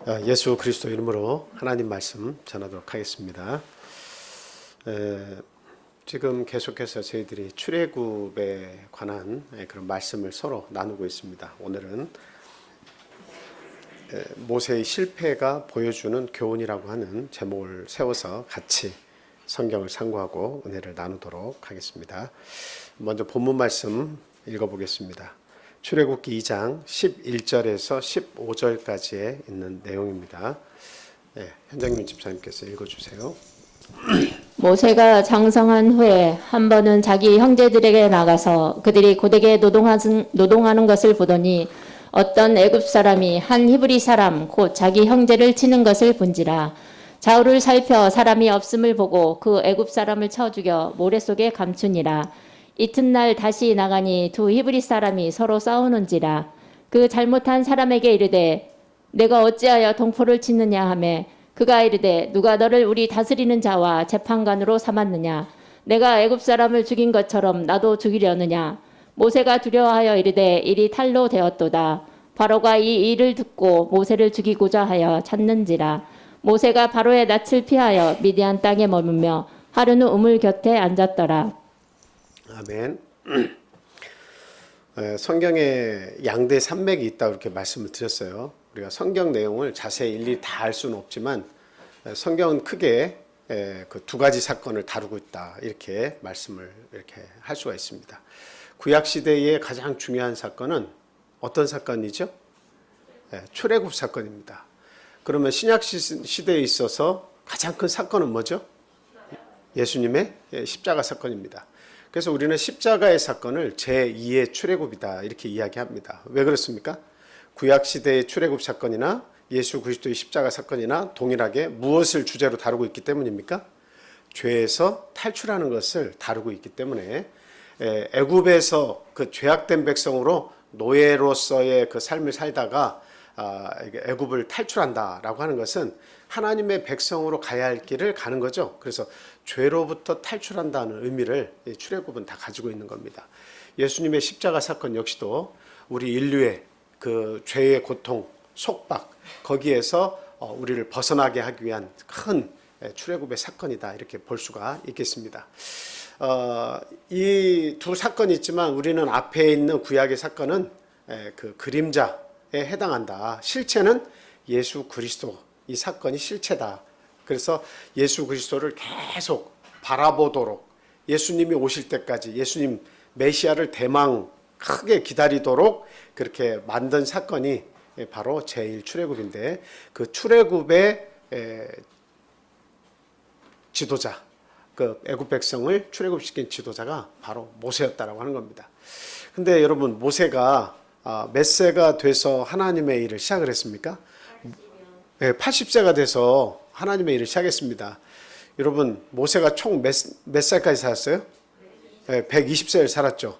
예수 그리스도 이름으로 하나님 말씀 전하도록 하겠습니다. 지금 계속해서 저희들이 출애굽에 관한 그런 말씀을 서로 나누고 있습니다. 오늘은 모세의 실패가 보여주는 교훈이라고 하는 제목을 세워서 같이 성경을 상고하고 은혜를 나누도록 하겠습니다. 먼저 본문 말씀 읽어보겠습니다. 출애굽기 2장 11절에서 15절까지에 있는 내용입니다. 현장님 집사님께서 읽어주세요. 모세가 장성한 후에 한 번은 자기 형제들에게 나가서 그들이 고되게 노동하는 것을 보더니 어떤 애굽 사람이 한 히브리 사람 곧 자기 형제를 치는 것을 본지라. 좌우를 살펴 사람이 없음을 보고 그 애굽 사람을 쳐 죽여 모래 속에 감추니라. 이튿날 다시 나가니 두 히브리 사람이 서로 싸우는지라. 그 잘못한 사람에게 이르되 내가 어찌하여 동포를 치느냐 하매 그가 이르되 누가 너를 우리 다스리는 자와 재판관으로 삼았느냐. 내가 애굽 사람을 죽인 것처럼 나도 죽이려느냐. 모세가 두려워하여 이르되 일이 탈로 되었도다. 바로가 이 일을 듣고 모세를 죽이고자 하여 찾는지라. 모세가 바로의 낯을 피하여 미디안 땅에 머물며 하루는 우물 곁에 앉았더라. 아멘. 성경에 양대 산맥이 있다고 이렇게 말씀을 드렸어요. 우리가 성경 내용을 자세히 일일이 다 알 수는 없지만 성경은 크게 그 두 가지 사건을 다루고 있다 이렇게 말씀을 이렇게 할 수가 있습니다. 구약 시대의 가장 중요한 사건은 어떤 사건이죠? 출애굽 사건입니다. 그러면 신약 시대에 있어서 가장 큰 사건은 뭐죠? 예수님의 십자가 사건입니다. 그래서 우리는 십자가의 사건을 제2의 출애굽이다 이렇게 이야기합니다. 왜 그렇습니까? 구약 시대의 출애굽 사건이나 예수 그리스도의 십자가 사건이나 동일하게 무엇을 주제로 다루고 있기 때문입니까? 죄에서 탈출하는 것을 다루고 있기 때문에 애굽에서 그 죄악된 백성으로 노예로서의 그 삶을 살다가 애굽을 탈출한다라고 하는 것은 하나님의 백성으로 가야 할 길을 가는 거죠. 그래서 죄로부터 탈출한다는 의미를 출애굽은 다 가지고 있는 겁니다. 예수님의 십자가 사건 역시도 우리 인류의 그 죄의 고통, 속박 거기에서 우리를 벗어나게 하기 위한 큰 출애굽의 사건이다 이렇게 볼 수가 있겠습니다. 이 두 사건이 있지만 우리는 앞에 있는 구약의 사건은 그 그림자에 해당한다. 실체는 예수 그리스도, 이 사건이 실체다. 그래서 예수 그리스도를 계속 바라보도록 예수님이 오실 때까지 예수님 메시아를 대망 크게 기다리도록 그렇게 만든 사건이 바로 제1 출애굽인데 그 출애굽의 지도자, 그 애굽 백성을 출애굽시킨 지도자가 바로 모세였다라고 하는 겁니다. 근데 여러분 모세가 몇 세가 돼서 하나님의 일을 시작을 했습니까? 80세가 돼서 하나님의 일을 시작했습니다. 여러분 모세가 총 몇 살까지 살았어요? 120세를 살았죠.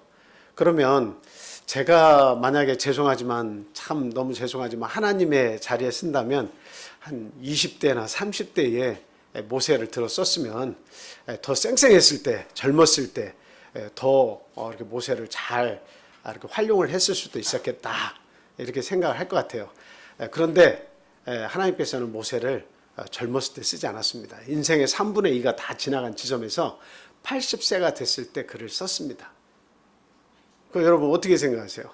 그러면 제가 만약에 죄송하지만 참 너무 죄송하지만 하나님의 자리에 쓴다면 한 20대나 30대에 모세를 들어 썼으면 더 쌩쌩했을 때 젊었을 때 더 이렇게 모세를 잘 이렇게 활용을 했을 수도 있었겠다 이렇게 생각을 할 것 같아요. 그런데 하나님께서는 모세를 젊었을 때 쓰지 않았습니다. 인생의 3분의 2가 다 지나간 지점에서 80세가 됐을 때 글을 썼습니다. 여러분 어떻게 생각하세요?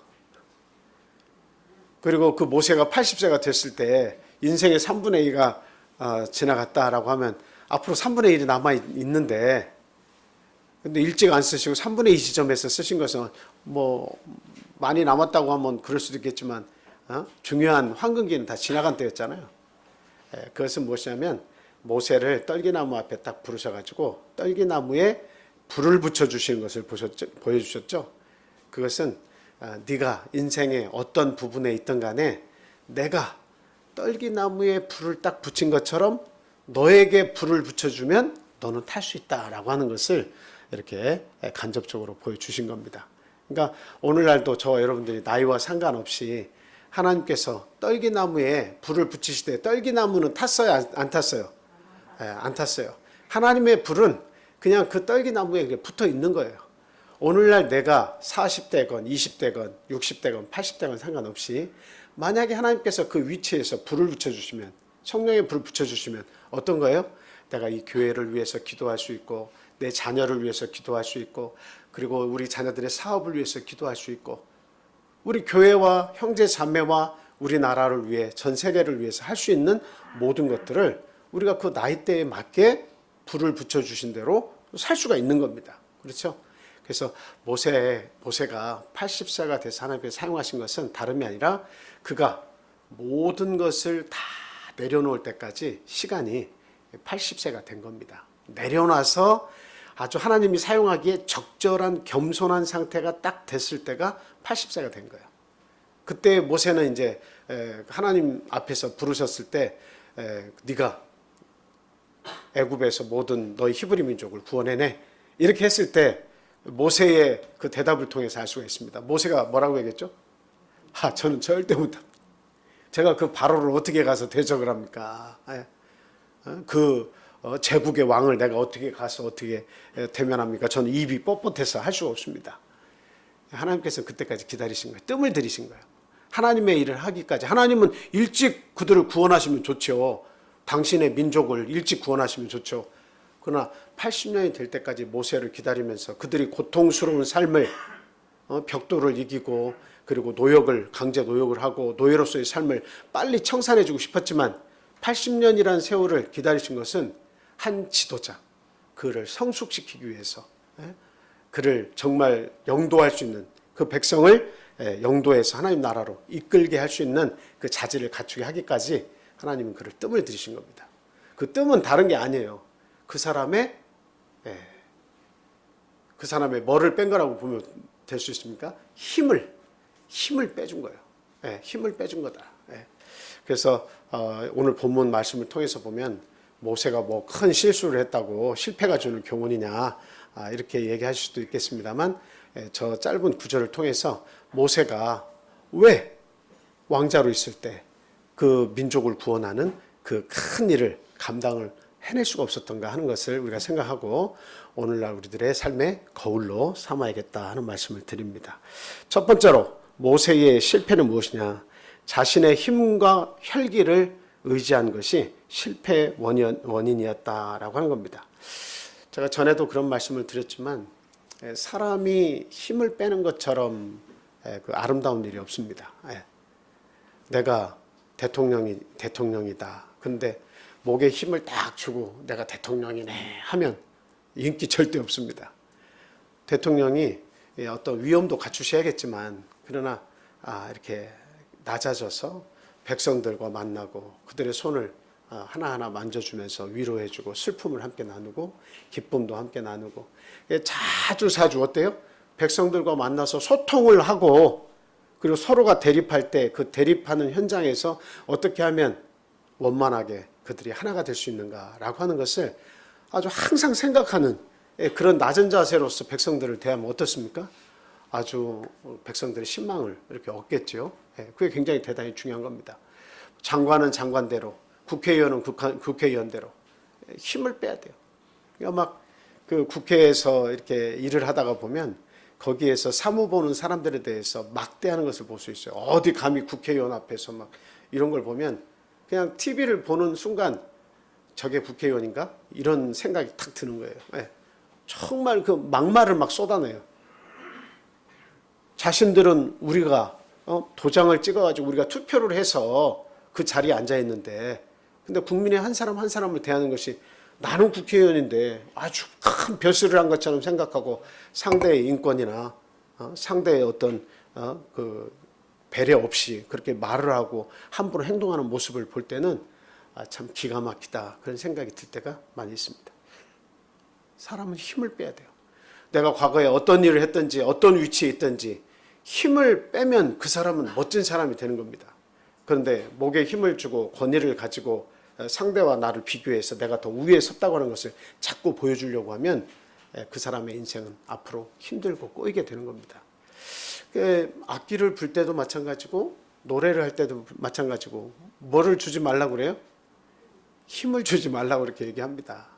그리고 그 모세가 80세가 됐을 때 인생의 3분의 2가 지나갔다라고 하면 앞으로 3분의 1이 남아있는데 근데 일찍 안 쓰시고 3분의 2 지점에서 쓰신 것은 뭐 많이 남았다고 하면 그럴 수도 있겠지만 중요한 황금기는 다 지나간 때였잖아요. 그것은 무엇이냐면 모세를 떨기나무 앞에 딱 부르셔가지고 떨기나무에 불을 붙여주시는 것을 보여주셨죠. 그것은 네가 인생의 어떤 부분에 있든 간에 내가 떨기나무에 불을 딱 붙인 것처럼 너에게 불을 붙여주면 너는 탈 수 있다라고 하는 것을 이렇게 간접적으로 보여주신 겁니다. 그러니까 오늘날도 저와 여러분들이 나이와 상관없이 하나님께서 떨기나무에 불을 붙이시되 떨기나무는 탔어요? 안 탔어요? 안 탔어요. 하나님의 불은 그냥 그 떨기나무에 붙어 있는 거예요. 오늘날 내가 40대건 20대건 60대건 80대건 상관없이 만약에 하나님께서 그 위치에서 불을 붙여주시면, 성령의 불을 붙여주시면 어떤 거예요? 내가 이 교회를 위해서 기도할 수 있고, 내 자녀를 위해서 기도할 수 있고, 그리고 우리 자녀들의 사업을 위해서 기도할 수 있고, 우리 교회와 형제 자매와 우리나라를 위해, 전 세계를 위해서 할 수 있는 모든 것들을 우리가 그 나이대에 맞게 불을 붙여주신 대로 살 수가 있는 겁니다. 그렇죠? 그래서 모세가 80세가 돼서 하나님께서 사용하신 것은 다름이 아니라 그가 모든 것을 다 내려놓을 때까지 시간이 80세가 된 겁니다. 내려놔서 아주 하나님이 사용하기에 적절한 겸손한 상태가 딱 됐을 때가 80세가 된 거예요. 그때 모세는 이제 하나님 앞에서 부르셨을 때 네가 애굽에서 모든 너희 히브리 민족을 구원해내, 이렇게 했을 때 모세의 그 대답을 통해서 알 수가 있습니다. 모세가 뭐라고 얘기했죠? 저는 절대 못합니다. 제가 그 바로를 어떻게 가서 대적을 합니까? 그 제국의 왕을 내가 어떻게 가서 어떻게 대면합니까? 저는 입이 뻣뻣해서 할 수가 없습니다. 하나님께서 그때까지 기다리신 거예요. 뜸을 들이신 거예요. 하나님의 일을 하기까지. 하나님은 일찍 그들을 구원하시면 좋죠. 당신의 민족을 일찍 구원하시면 좋죠. 그러나 80년이 될 때까지 모세를 기다리면서 그들이 고통스러운 삶을, 벽돌을 이기고, 그리고 노역을, 강제 노역을 하고 노예로서의 삶을 빨리 청산해주고 싶었지만 80년이라는 세월을 기다리신 것은 한 지도자, 그를 성숙시키기 위해서, 그를 정말 영도할 수 있는, 그 백성을 영도해서 하나님 나라로 이끌게 할 수 있는 그 자질을 갖추게 하기까지 하나님은 그를 뜸을 들이신 겁니다. 그 뜸은 다른 게 아니에요. 그 사람의 뭐를 뺀 거라고 보면 될 수 있습니까? 힘을 빼준 거예요. 힘을 빼준 거다. 그래서 오늘 본문 말씀을 통해서 보면 모세가 뭐 큰 실수를 했다고 실패가 주는 교훈이냐, 이렇게 얘기하실 수도 있겠습니다만, 저 짧은 구절을 통해서 모세가 왜 왕자로 있을 때 그 민족을 구원하는 그 큰 일을 감당을 해낼 수가 없었던가 하는 것을 우리가 생각하고 오늘날 우리들의 삶의 거울로 삼아야겠다 하는 말씀을 드립니다. 첫 번째로 모세의 실패는 무엇이냐? 자신의 힘과 혈기를 의지한 것이 실패의 원인이었다라고 하는 겁니다. 제가 전에도 그런 말씀을 드렸지만 사람이 힘을 빼는 것처럼 그 아름다운 일이 없습니다. 내가 대통령이다. 근데 목에 힘을 딱 주고 내가 대통령이네 하면 인기 절대 없습니다. 대통령이 어떤 위엄도 갖추셔야겠지만, 그러나 이렇게 낮아져서 백성들과 만나고 그들의 손을 하나하나 만져주면서 위로해주고 슬픔을 함께 나누고 기쁨도 함께 나누고, 자주 어때요? 백성들과 만나서 소통을 하고, 그리고 서로가 대립할 때 그 대립하는 현장에서 어떻게 하면 원만하게 그들이 하나가 될 수 있는가라고 하는 것을 아주 항상 생각하는 그런 낮은 자세로서 백성들을 대하면 어떻습니까? 아주 백성들의 신망을 이렇게 얻겠죠. 그게 굉장히 대단히 중요한 겁니다. 장관은 장관대로, 국회의원은 국회의원대로 힘을 빼야 돼요. 그러니까 막 그 국회에서 이렇게 일을 하다가 보면 거기에서 사무 보는 사람들에 대해서 막대하는 것을 볼 수 있어요. 어디 감히 국회의원 앞에서 막 이런 걸 보면 그냥 TV를 보는 순간 저게 국회의원인가? 이런 생각이 탁 드는 거예요. 정말 그 막말을 막 쏟아내요. 자신들은 우리가 도장을 찍어가지고 우리가 투표를 해서 그 자리에 앉아 있는데, 근데 국민의 한 사람 한 사람을 대하는 것이 나는 국회의원인데 아주 큰 별수를 한 것처럼 생각하고 상대의 인권이나 상대의 어떤 그 배려 없이 그렇게 말을 하고 함부로 행동하는 모습을 볼 때는 참 기가 막히다, 그런 생각이 들 때가 많이 있습니다. 사람은 힘을 빼야 돼요. 내가 과거에 어떤 일을 했든지 어떤 위치에 있든지 힘을 빼면 그 사람은 멋진 사람이 되는 겁니다. 그런데 목에 힘을 주고 권위를 가지고 상대와 나를 비교해서 내가 더 우위에 섰다고 하는 것을 자꾸 보여주려고 하면 그 사람의 인생은 앞으로 힘들고 꼬이게 되는 겁니다. 악기를 불 때도 마찬가지고 노래를 할 때도 마찬가지고 뭐를 주지 말라고 그래요? 힘을 주지 말라고 그렇게 얘기합니다.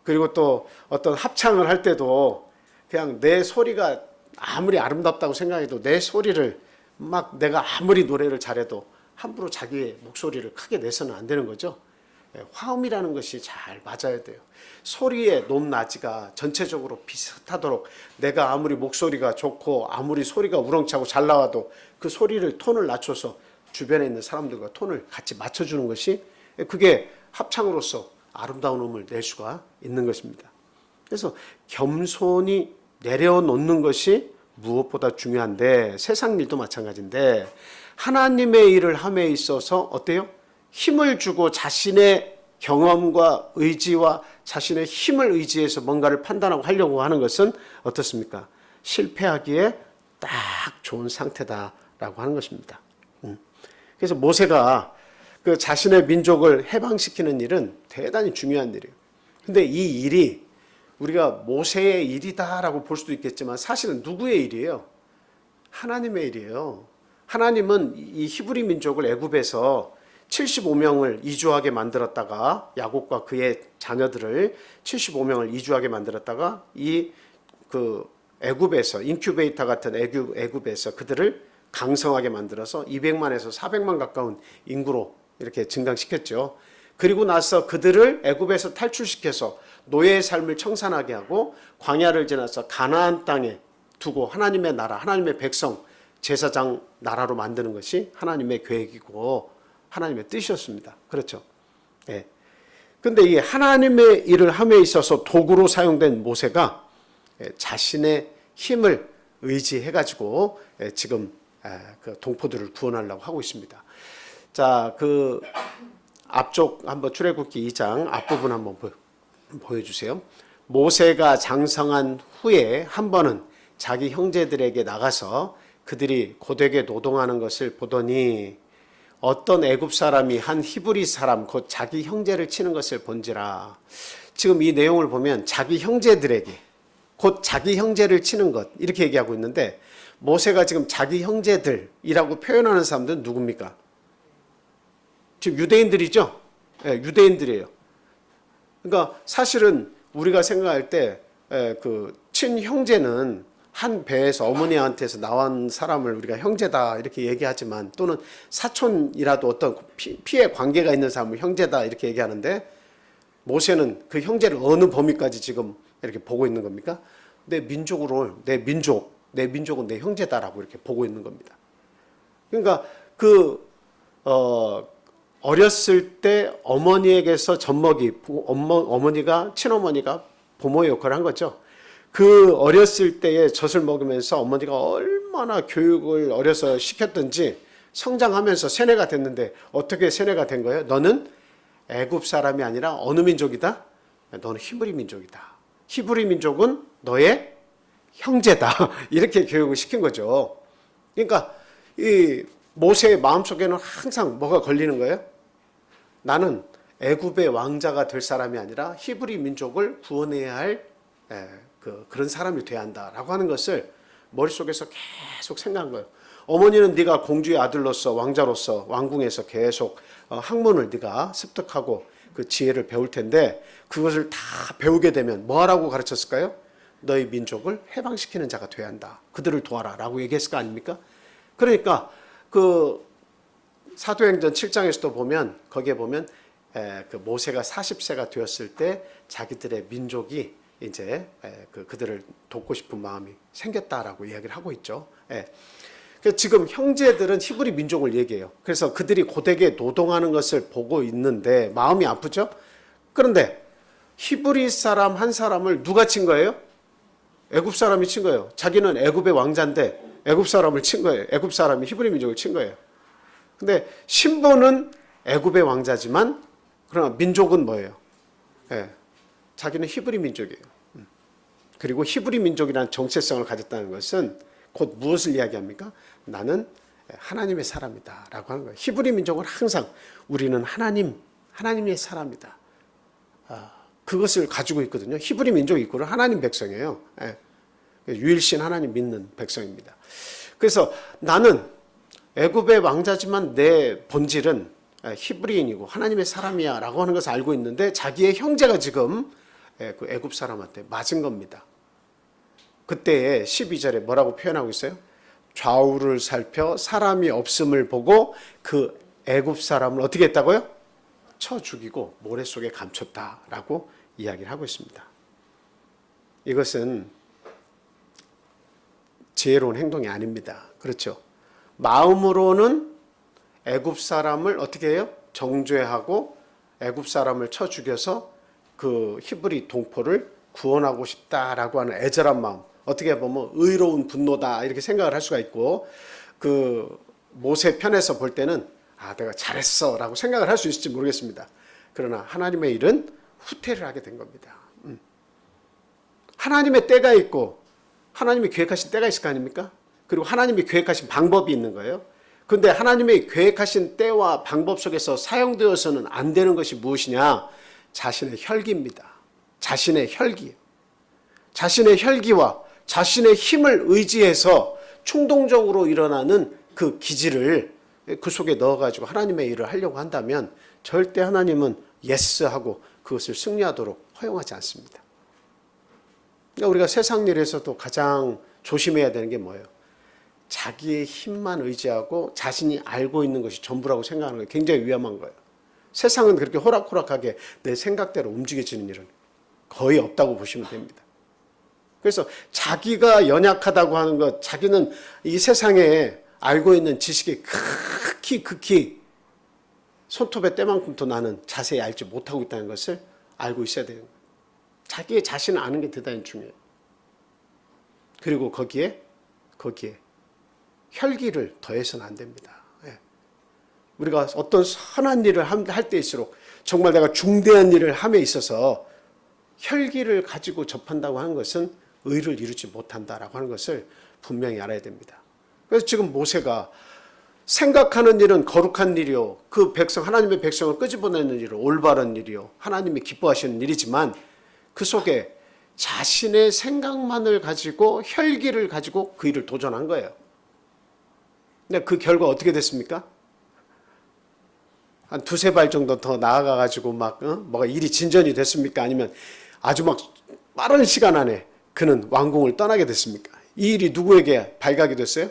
그리고 또 어떤 합창을 할 때도 그냥 내 소리가 아무리 아름답다고 생각해도 내 소리를 막 내가 아무리 노래를 잘해도 함부로 자기의 목소리를 크게 내서는 안 되는 거죠. 화음이라는 것이 잘 맞아야 돼요. 소리의 높낮이가 전체적으로 비슷하도록 내가 아무리 목소리가 좋고 아무리 소리가 우렁차고 잘 나와도 그 소리를 톤을 낮춰서 주변에 있는 사람들과 톤을 같이 맞춰주는 것이 그게 합창으로서 아름다운 음을 낼 수가 있는 것입니다. 그래서 겸손히 내려놓는 것이 무엇보다 중요한데 세상 일도 마찬가지인데 하나님의 일을 함에 있어서 어때요? 힘을 주고 자신의 경험과 의지와 자신의 힘을 의지해서 뭔가를 판단하고 하려고 하는 것은 어떻습니까? 실패하기에 딱 좋은 상태다라고 하는 것입니다. 그래서 모세가 그 자신의 민족을 해방시키는 일은 대단히 중요한 일이에요. 근데 이 일이 우리가 모세의 일이다라고 볼 수도 있겠지만 사실은 누구의 일이에요? 하나님의 일이에요. 하나님은 이 히브리 민족을 애굽에서 75명을 이주하게 만들었다가 야곱과 그의 자녀들을 75명을 이주하게 만들었다가 이 그 애굽에서 인큐베이터 같은 애굽에서 그들을 강성하게 만들어서 200만에서 400만 가까운 인구로 이렇게 증강시켰죠. 그리고 나서 그들을 애굽에서 탈출시켜서 노예의 삶을 청산하게 하고 광야를 지나서 가나안 땅에 두고 하나님의 나라, 하나님의 백성, 제사장 나라로 만드는 것이 하나님의 계획이고 하나님의 뜻이었습니다. 그렇죠? 예. 근데 이 하나님의 일을 함에 있어서 도구로 사용된 모세가 자신의 힘을 의지해가지고 지금 그 동포들을 구원하려고 하고 있습니다. 자, 그 앞쪽 한번 출애굽기 2장 앞부분 한번 보여주세요. 모세가 장성한 후에 한 번은 자기 형제들에게 나가서 그들이 고되게 노동하는 것을 보더니 어떤 애굽 사람이 한 히브리 사람 곧 자기 형제를 치는 것을 본지라. 지금 이 내용을 보면 자기 형제들에게 곧 자기 형제를 치는 것 이렇게 얘기하고 있는데 모세가 지금 자기 형제들이라고 표현하는 사람들은 누굽니까? 지금 유대인들이죠? 네, 유대인들이에요. 그러니까 사실은 우리가 생각할 때 그 친형제는 한 배에서 어머니한테서 나온 사람을 우리가 형제다 이렇게 얘기하지만 또는 사촌이라도 어떤 피의 관계가 있는 사람을 형제다 이렇게 얘기하는데 모세는 그 형제를 어느 범위까지 지금 이렇게 보고 있는 겁니까? 내 민족은 내 형제다라고 이렇게 보고 있는 겁니다. 그러니까 어렸을 때 어머니에게서 젖먹이, 어머니가, 친어머니가 부모의 역할을 한 거죠. 그 어렸을 때에 젖을 먹으면서 어머니가 얼마나 교육을 어려서 시켰든지 성장하면서 세뇌가 됐는데 어떻게 세뇌가 된 거예요? 너는 애굽 사람이 아니라 어느 민족이다? 너는 히브리 민족이다. 히브리 민족은 너의 형제다. 이렇게 교육을 시킨 거죠. 그러니까 이 모세의 마음속에는 항상 뭐가 걸리는 거예요? 나는 애굽의 왕자가 될 사람이 아니라 히브리 민족을 구원해야 할 그런 사람이 돼야 한다라고 하는 것을 머릿속에서 계속 생각한 거예요. 어머니는 네가 공주의 아들로서 왕자로서 왕궁에서 계속 학문을 네가 습득하고 그 지혜를 배울 텐데 그것을 다 배우게 되면 뭐 하라고 가르쳤을까요? 너희 민족을 해방시키는 자가 돼야 한다. 그들을 도와라 라고 얘기했을 거 아닙니까? 그러니까 그 사도행전 7장에서도 보면 거기에 보면 그 모세가 40세가 되었을 때 자기들의 민족이 이제 그들을 돕고 싶은 마음이 생겼다라고 이야기를 하고 있죠. 지금 형제들은 히브리 민족을 얘기해요. 그래서 그들이 고되게 노동하는 것을 보고 있는데 마음이 아프죠. 그런데 히브리 사람 한 사람을 누가 친 거예요? 애굽 사람이 친 거예요. 자기는 애굽의 왕자인데 애굽 사람을 친 거예요. 애굽 사람이 히브리 민족을 친 거예요. 근데 신분은 애굽의 왕자지만 그러나 민족은 뭐예요? 자기는 히브리 민족이에요. 그리고 히브리 민족이라는 정체성을 가졌다는 것은 곧 무엇을 이야기합니까? 나는 하나님의 사람이다 라고 하는 거예요. 히브리 민족은 항상 우리는 하나님의 사람이다. 그것을 가지고 있거든요. 히브리 민족 이코는 하나님 백성이에요. 유일신 하나님 믿는 백성입니다. 그래서 나는 애굽의 왕자지만 내 본질은 히브리인이고 하나님의 사람이야 라고 하는 것을 알고 있는데 자기의 형제가 지금 그 애굽 사람한테 맞은 겁니다. 그때 12절에 뭐라고 표현하고 있어요? 좌우를 살펴 사람이 없음을 보고 그 애굽 사람을 어떻게 했다고요? 쳐 죽이고 모래 속에 감췄다라고 이야기를 하고 있습니다. 이것은 지혜로운 행동이 아닙니다. 그렇죠? 마음으로는 애굽 사람을 어떻게 해요? 정죄하고 애굽 사람을 쳐 죽여서 그 히브리 동포를 구원하고 싶다라고 하는 애절한 마음, 어떻게 보면 의로운 분노다 이렇게 생각을 할 수가 있고, 그 모세 편에서 볼 때는 내가 잘했어 라고 생각을 할 수 있을지 모르겠습니다. 그러나 하나님의 일은 후퇴를 하게 된 겁니다. 하나님의 때가 있고 하나님이 계획하신 때가 있을 거 아닙니까? 그리고 하나님이 계획하신 방법이 있는 거예요. 그런데 하나님이 계획하신 때와 방법 속에서 사용되어서는 안 되는 것이 무엇이냐? 자신의 혈기입니다. 자신의 혈기. 자신의 혈기와 자신의 힘을 의지해서 충동적으로 일어나는 그 기질을 그 속에 넣어가지고 하나님의 일을 하려고 한다면 절대 하나님은 예스하고 그것을 승리하도록 허용하지 않습니다. 그러니까 우리가 세상 일에서도 가장 조심해야 되는 게 뭐예요? 자기의 힘만 의지하고 자신이 알고 있는 것이 전부라고 생각하는 게 굉장히 위험한 거예요. 세상은 그렇게 호락호락하게 내 생각대로 움직여지는 일은 거의 없다고 보시면 됩니다. 그래서 자기가 연약하다고 하는 것, 자기는 이 세상에 알고 있는 지식이 극히 손톱의 때만큼도 나는 자세히 알지 못하고 있다는 것을 알고 있어야 돼요. 자기의 자신을 아는 게 대단히 중요해요. 그리고 거기에 혈기를 더해서는 안 됩니다. 우리가 어떤 선한 일을 할 때일수록 정말 내가 중대한 일을 함에 있어서 혈기를 가지고 접한다고 하는 것은 의를 이루지 못한다라고 하는 것을 분명히 알아야 됩니다. 그래서 지금 모세가 생각하는 일은 거룩한 일이요, 그 백성, 하나님의 백성을 끄집어내는 일은 올바른 일이요, 하나님이 기뻐하시는 일이지만 그 속에 자신의 생각만을 가지고 혈기를 가지고 그 일을 도전한 거예요. 근데 그 결과 어떻게 됐습니까? 한 두세 발 정도 더 나아가가지고 뭐가 일이 진전이 됐습니까? 아니면 아주 막 빠른 시간 안에 그는 왕궁을 떠나게 됐습니까? 이 일이 누구에게 발각이 됐어요?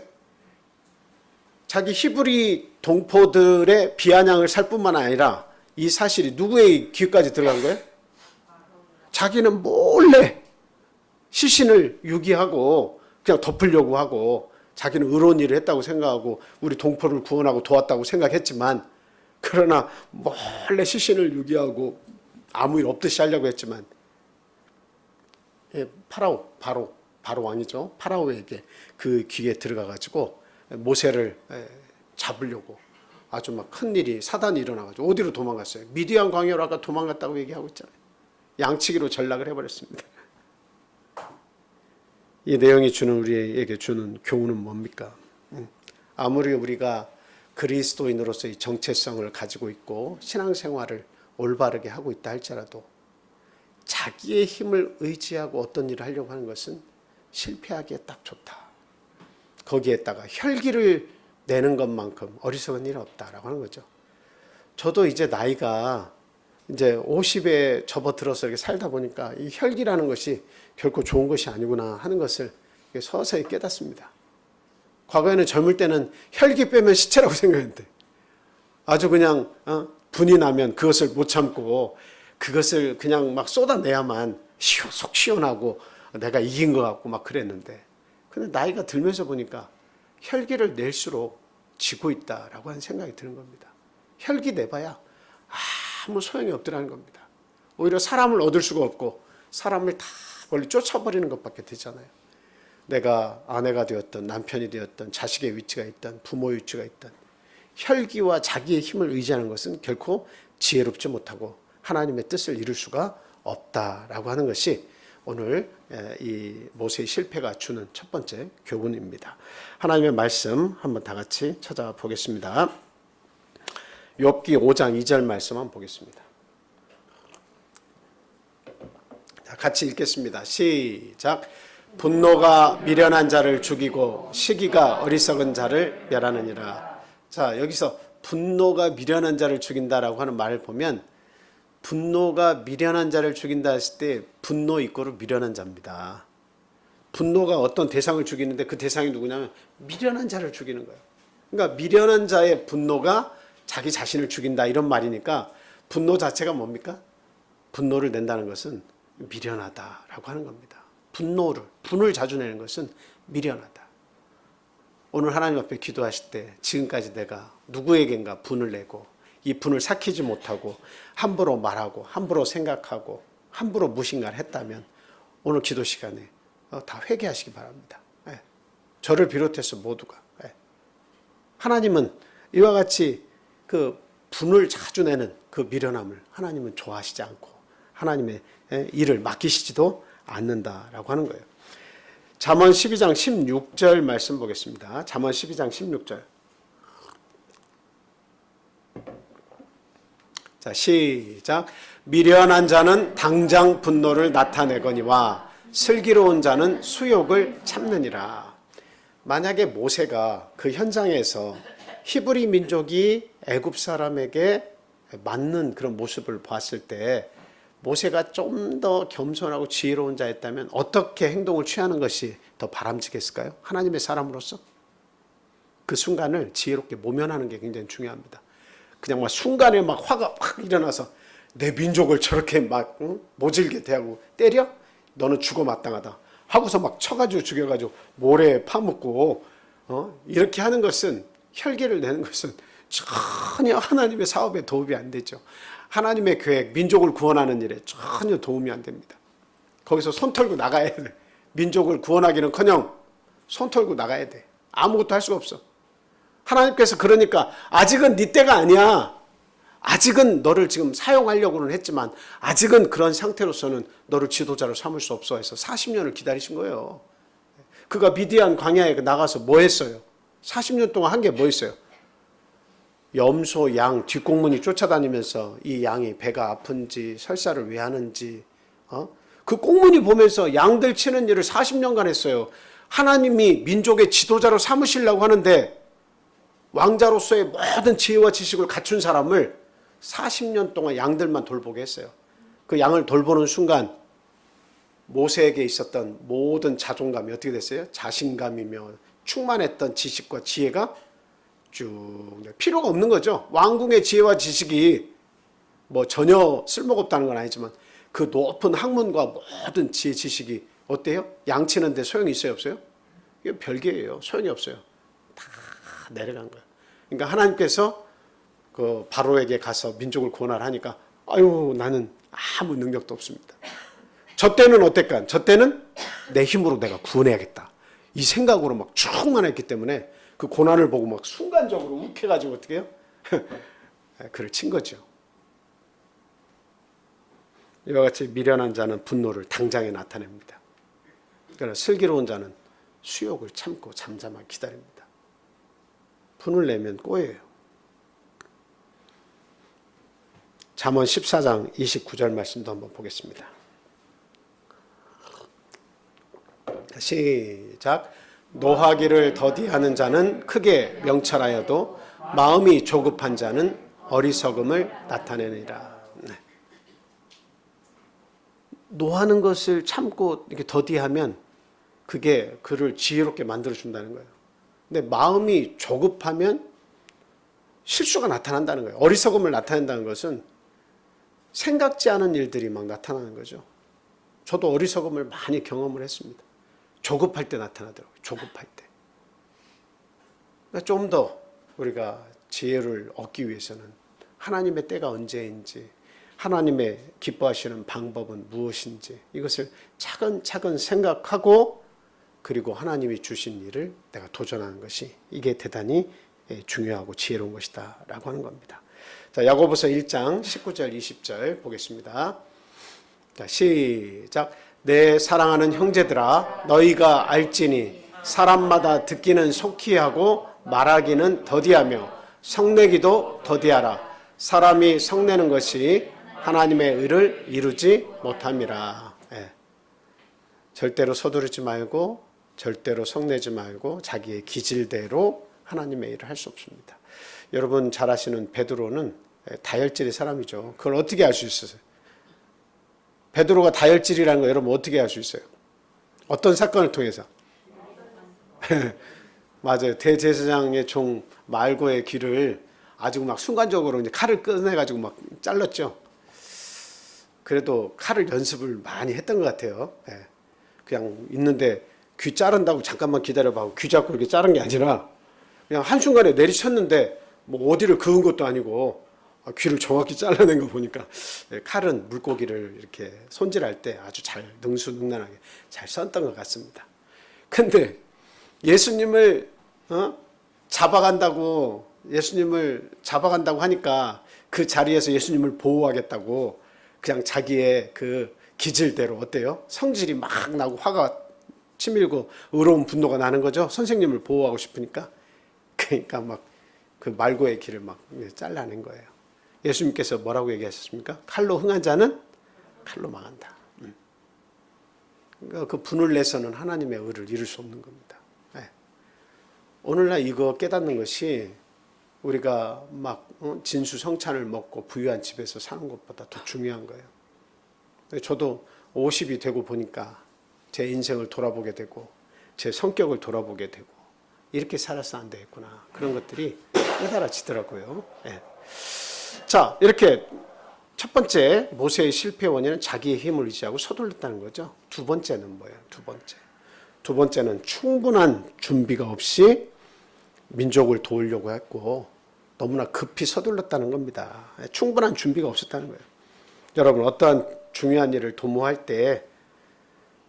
자기 히브리 동포들의 비아냥을 살 뿐만 아니라 이 사실이 누구의 귀까지 들어간 거예요? 자기는 몰래 시신을 유기하고 그냥 덮으려고 하고 자기는 의로운 일을 했다고 생각하고 우리 동포를 구원하고 도왔다고 생각했지만, 그러나 몰래 시신을 유기하고 아무 일 없듯이 하려고 했지만 바로 왕이죠. 파라오에게 그 귀에 들어가가지고 모세를 잡으려고 아주 막 큰일이 사단이 일어나가지고 어디로 도망갔어요? 미디안 광야로 아까 도망갔다고 얘기하고 있잖아요. 양치기로 전락을 해버렸습니다. 이 내용이 우리에게 주는 교훈은 뭡니까? 아무리 우리가 그리스도인으로서의 정체성을 가지고 있고 신앙생활을 올바르게 하고 있다 할지라도 자기의 힘을 의지하고 어떤 일을 하려고 하는 것은 실패하기에 딱 좋다. 거기에다가 혈기를 내는 것만큼 어리석은 일은 없다라고 하는 거죠. 저도 이제 나이가 이제 50에 접어들어서 이렇게 살다 보니까 이 혈기라는 것이 결코 좋은 것이 아니구나 하는 것을 서서히 깨닫습니다. 과거에는 젊을 때는 혈기 빼면 시체라고 생각했는데 아주 그냥 분이 나면 그것을 못 참고 그것을 그냥 막 쏟아내야만 속 시원하고 내가 이긴 것 같고 막 그랬는데, 근데 나이가 들면서 보니까 혈기를 낼수록 지고 있다라고 하는 생각이 드는 겁니다. 혈기 내봐야 아무 소용이 없더라는 겁니다. 오히려 사람을 얻을 수가 없고 사람을 다 멀리 쫓아버리는 것밖에 되잖아요. 내가 아내가 되었던 남편이 되었던 자식의 위치가 있던 부모의 위치가 있던 혈기와 자기의 힘을 의지하는 것은 결코 지혜롭지 못하고 하나님의 뜻을 이룰 수가 없다라고 하는 것이 오늘 이 모세의 실패가 주는 첫 번째 교훈입니다. 하나님의 말씀 한번 다 같이 찾아보겠습니다. 욥기 5장 2절 말씀 한번 보겠습니다. 같이 읽겠습니다. 시작. 분노가 미련한 자를 죽이고 시기가 어리석은 자를 멸하느니라. 자, 여기서 분노가 미련한 자를 죽인다라고 하는 말을 보면 분노가 미련한 자를 죽인다 했을 때 분노 이꼬르 미련한 자입니다. 분노가 어떤 대상을 죽이는데 그 대상이 누구냐면 미련한 자를 죽이는 거예요. 그러니까 미련한 자의 분노가 자기 자신을 죽인다 이런 말이니까 분노 자체가 뭡니까? 분노를 낸다는 것은 미련하다라고 하는 겁니다. 분을 자주 내는 것은 미련하다. 오늘 하나님 앞에 기도하실 때 지금까지 내가 누구에겐가 분을 내고 이 분을 삭히지 못하고 함부로 말하고 함부로 생각하고 함부로 무신가를 했다면 오늘 기도 시간에 다 회개하시기 바랍니다. 예. 저를 비롯해서 모두가. 예. 하나님은 이와 같이 그 분을 자주 내는 그 미련함을 하나님은 좋아하시지 않고 하나님의 일을 맡기시지도 않는다라고 하는 거예요. 잠언 12장 16절 말씀 보겠습니다. 잠언 12장 16절. 자, 시작. 미련한 자는 당장 분노를 나타내거니와 슬기로운 자는 수욕을 참느니라. 만약에 모세가 그 현장에서 히브리 민족이 애굽 사람에게 맞는 그런 모습을 봤을 때 모세가 좀 더 겸손하고 지혜로운 자였다면 어떻게 행동을 취하는 것이 더 바람직했을까요? 하나님의 사람으로서 그 순간을 지혜롭게 모면하는 게 굉장히 중요합니다. 그냥 막 순간에 막 화가 확 일어나서 내 민족을 저렇게 막 모질게 대하고 때려? 너는 죽어 마땅하다 하고서 막 쳐가지고 죽여가지고 모래에 파묻고 이렇게 하는 것은 혈기를 내는 것은 전혀 하나님의 사업에 도움이 안 되죠. 하나님의 계획, 민족을 구원하는 일에 전혀 도움이 안 됩니다. 거기서 손 털고 나가야 돼. 민족을 구원하기는커녕 손 털고 나가야 돼. 아무것도 할 수가 없어. 하나님께서 그러니까 아직은 네 때가 아니야. 아직은 너를 지금 사용하려고는 했지만 아직은 그런 상태로서는 너를 지도자로 삼을 수 없어 해서 40년을 기다리신 거예요. 그가 미디안 광야에 나가서 뭐 했어요? 40년 동안 한 게 뭐 있어요? 염소, 양, 뒷공문이 쫓아다니면서 이 양이 배가 아픈지 설사를 왜 하는지 그 꽁무니 보면서 양들 치는 일을 40년간 했어요. 하나님이 민족의 지도자로 삼으시려고 하는데 왕자로서의 모든 지혜와 지식을 갖춘 사람을 40년 동안 양들만 돌보게 했어요. 그 양을 돌보는 순간 모세에게 있었던 모든 자존감이 어떻게 됐어요? 자신감이며 충만했던 지식과 지혜가 쭉 필요가 없는 거죠. 왕궁의 지혜와 지식이 뭐 전혀 쓸모가 없다는 건 아니지만 그 높은 학문과 모든 지혜 지식이 어때요? 양치는데 소용이 있어요, 없어요? 이게 별개예요. 소용이 없어요. 다 내려간 거예요. 그러니까 하나님께서 그 바로에게 가서 민족을 구원하라 하니까 아유 나는 아무 능력도 없습니다. 저 때는 어땠까? 저 때는 내 힘으로 내가 구원해야겠다. 이 생각으로 막 충만했기 때문에 그 고난을 보고 막 순간적으로 욱해가지고 어떻게 해요? 그를 친 거죠. 이와 같이 미련한 자는 분노를 당장에 나타냅니다. 그러나 슬기로운 자는 수욕을 참고 잠잠하게 기다립니다. 분을 내면 꼬여요. 잠언 14장 29절 말씀도 한번 보겠습니다. 시작. 노하기를 더디하는 자는 크게 명철하여도 마음이 조급한 자는 어리석음을 나타내느니라. 네. 노하는 것을 참고 이렇게 더디하면 그게 그를 지혜롭게 만들어준다는 거예요. 근데 마음이 조급하면 실수가 나타난다는 거예요. 어리석음을 나타낸다는 것은 생각지 않은 일들이 막 나타나는 거죠. 저도 어리석음을 많이 경험을 했습니다. 조급할 때 나타나더라고요. 조급할 때. 그러니까 좀 더 우리가 지혜를 얻기 위해서는 하나님의 때가 언제인지, 하나님의 기뻐하시는 방법은 무엇인지 이것을 차근차근 생각하고 그리고 하나님이 주신 일을 내가 도전하는 것이 이게 대단히 중요하고 지혜로운 것이다 라고 하는 겁니다. 자, 야고보서 1장 19절 20절 보겠습니다. 자, 시작. 내 사랑하는 형제들아 너희가 알지니 사람마다 듣기는 속히 하고 말하기는 더디하며 성내기도 더디하라. 사람이 성내는 것이 하나님의 의를 이루지 못함이라. 예. 절대로 서두르지 말고 절대로 성내지 말고 자기의 기질대로 하나님의 일을 할 수 없습니다. 여러분 잘 아시는 베드로는 다혈질의 사람이죠. 그걸 어떻게 알 수 있어요? 베드로가 다혈질이라는 거 여러분 어떻게 알 수 있어요? 어떤 사건을 통해서? 맞아요. 대제사장의 종 말고의 귀를 아주 막 순간적으로 이제 칼을 꺼내가지고 막 잘랐죠. 그래도 칼을 연습을 많이 했던 것 같아요. 예. 그냥 있는데 귀 자른다고 잠깐만 기다려봐. 귀 잡고 이렇게 자른 게 아니라 그냥 한순간에 내리쳤는데 뭐 어디를 그은 것도 아니고 귀를 정확히 잘라낸 거 보니까 칼은 물고기를 이렇게 손질할 때 아주 잘 능수능란하게 잘 썼던 것 같습니다. 근데 예수님을 잡아간다고 하니까 그 자리에서 예수님을 보호하겠다고 그냥 자기의 그 기질대로 어때요? 성질이 막 나고 화가 치밀고 의로운 분노가 나는 거죠. 선생님을 보호하고 싶으니까. 그러니까 막 그 말고의 길을 막 잘라낸 거예요. 예수님께서 뭐라고 얘기하셨습니까? 칼로 흥한 자는 칼로 망한다. 그러니까 그 분을 내서는 하나님의 의를 이룰 수 없는 겁니다. 네. 오늘날 이거 깨닫는 것이 우리가 막 진수성찬을 먹고 부유한 집에서 사는 것보다 더 중요한 거예요. 저도 50이 되고 보니까 제 인생을 돌아보게 되고 제 성격을 돌아보게 되고 이렇게 살아서 안 되겠구나. 그런 것들이 깨달아지더라고요. 네. 자, 이렇게 첫 번째 모세의 실패 원인은 자기의 힘을 의지하고 서둘렀다는 거죠. 두 번째는 뭐예요? 두 번째는 충분한 준비가 없이 민족을 도우려고 했고 너무나 급히 서둘렀다는 겁니다. 충분한 준비가 없었다는 거예요. 여러분, 어떠한 중요한 일을 도모할 때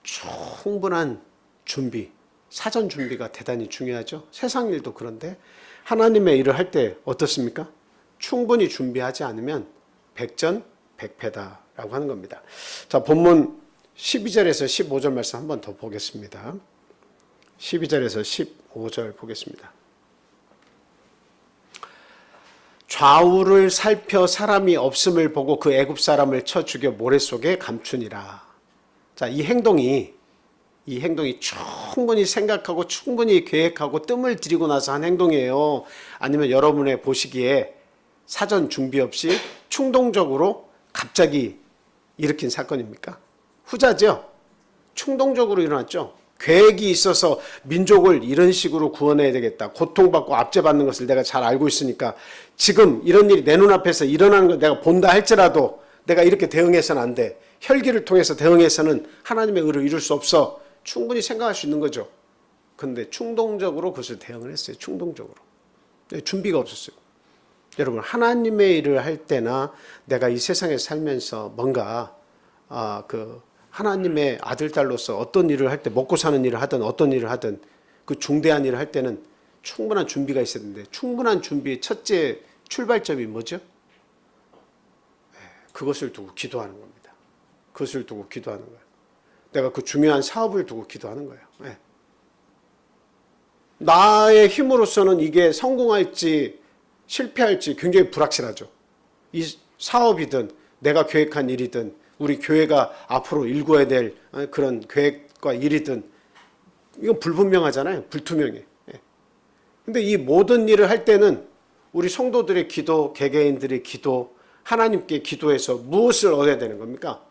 충분한 준비, 사전 준비가 대단히 중요하죠. 세상 일도 그런데 하나님의 일을 할 때 어떻습니까? 충분히 준비하지 않으면 백전백패다라고 하는 겁니다. 자, 본문 12절에서 15절 말씀 한 번 더 보겠습니다. 12절에서 15절 보겠습니다. 좌우를 살펴 사람이 없음을 보고 그 애굽 사람을 쳐 죽여 모래 속에 감추니라. 자, 이 행동이 충분히 생각하고 충분히 계획하고 뜸을 들이고 나서 한 행동이에요? 아니면 여러분의 보시기에 사전 준비 없이 충동적으로 갑자기 일으킨 사건입니까? 후자죠. 충동적으로 일어났죠. 계획이 있어서 민족을 이런 식으로 구원해야 되겠다. 고통받고 압제받는 것을 내가 잘 알고 있으니까 지금 이런 일이 내 눈앞에서 일어나는 걸 내가 본다 할지라도 내가 이렇게 대응해서는 안 돼. 혈기를 통해서 대응해서는 하나님의 의를 이룰 수 없어. 충분히 생각할 수 있는 거죠. 그런데 충동적으로 그것을 대응을 했어요. 충동적으로. 준비가 없었어요. 여러분, 하나님의 일을 할 때나 내가 이 세상에 살면서 뭔가 하나님의 아들, 딸로서 어떤 일을 할 때, 먹고 사는 일을 하든 어떤 일을 하든 그 중대한 일을 할 때는 충분한 준비가 있어야 되는데 충분한 준비의 첫째 출발점이 뭐죠? 그것을 두고 기도하는 겁니다. 그것을 두고 기도하는 거예요. 내가 그 중요한 사업을 두고 기도하는 거예요. 네. 나의 힘으로서는 이게 성공할지 실패할지 굉장히 불확실하죠. 이 사업이든 내가 계획한 일이든 우리 교회가 앞으로 일궈야 될 그런 계획과 일이든 이건 불분명하잖아요. 불투명해. 근데 이 모든 일을 할 때는 우리 성도들의 기도, 개개인들의 기도, 하나님께 기도해서 무엇을 얻어야 되는 겁니까?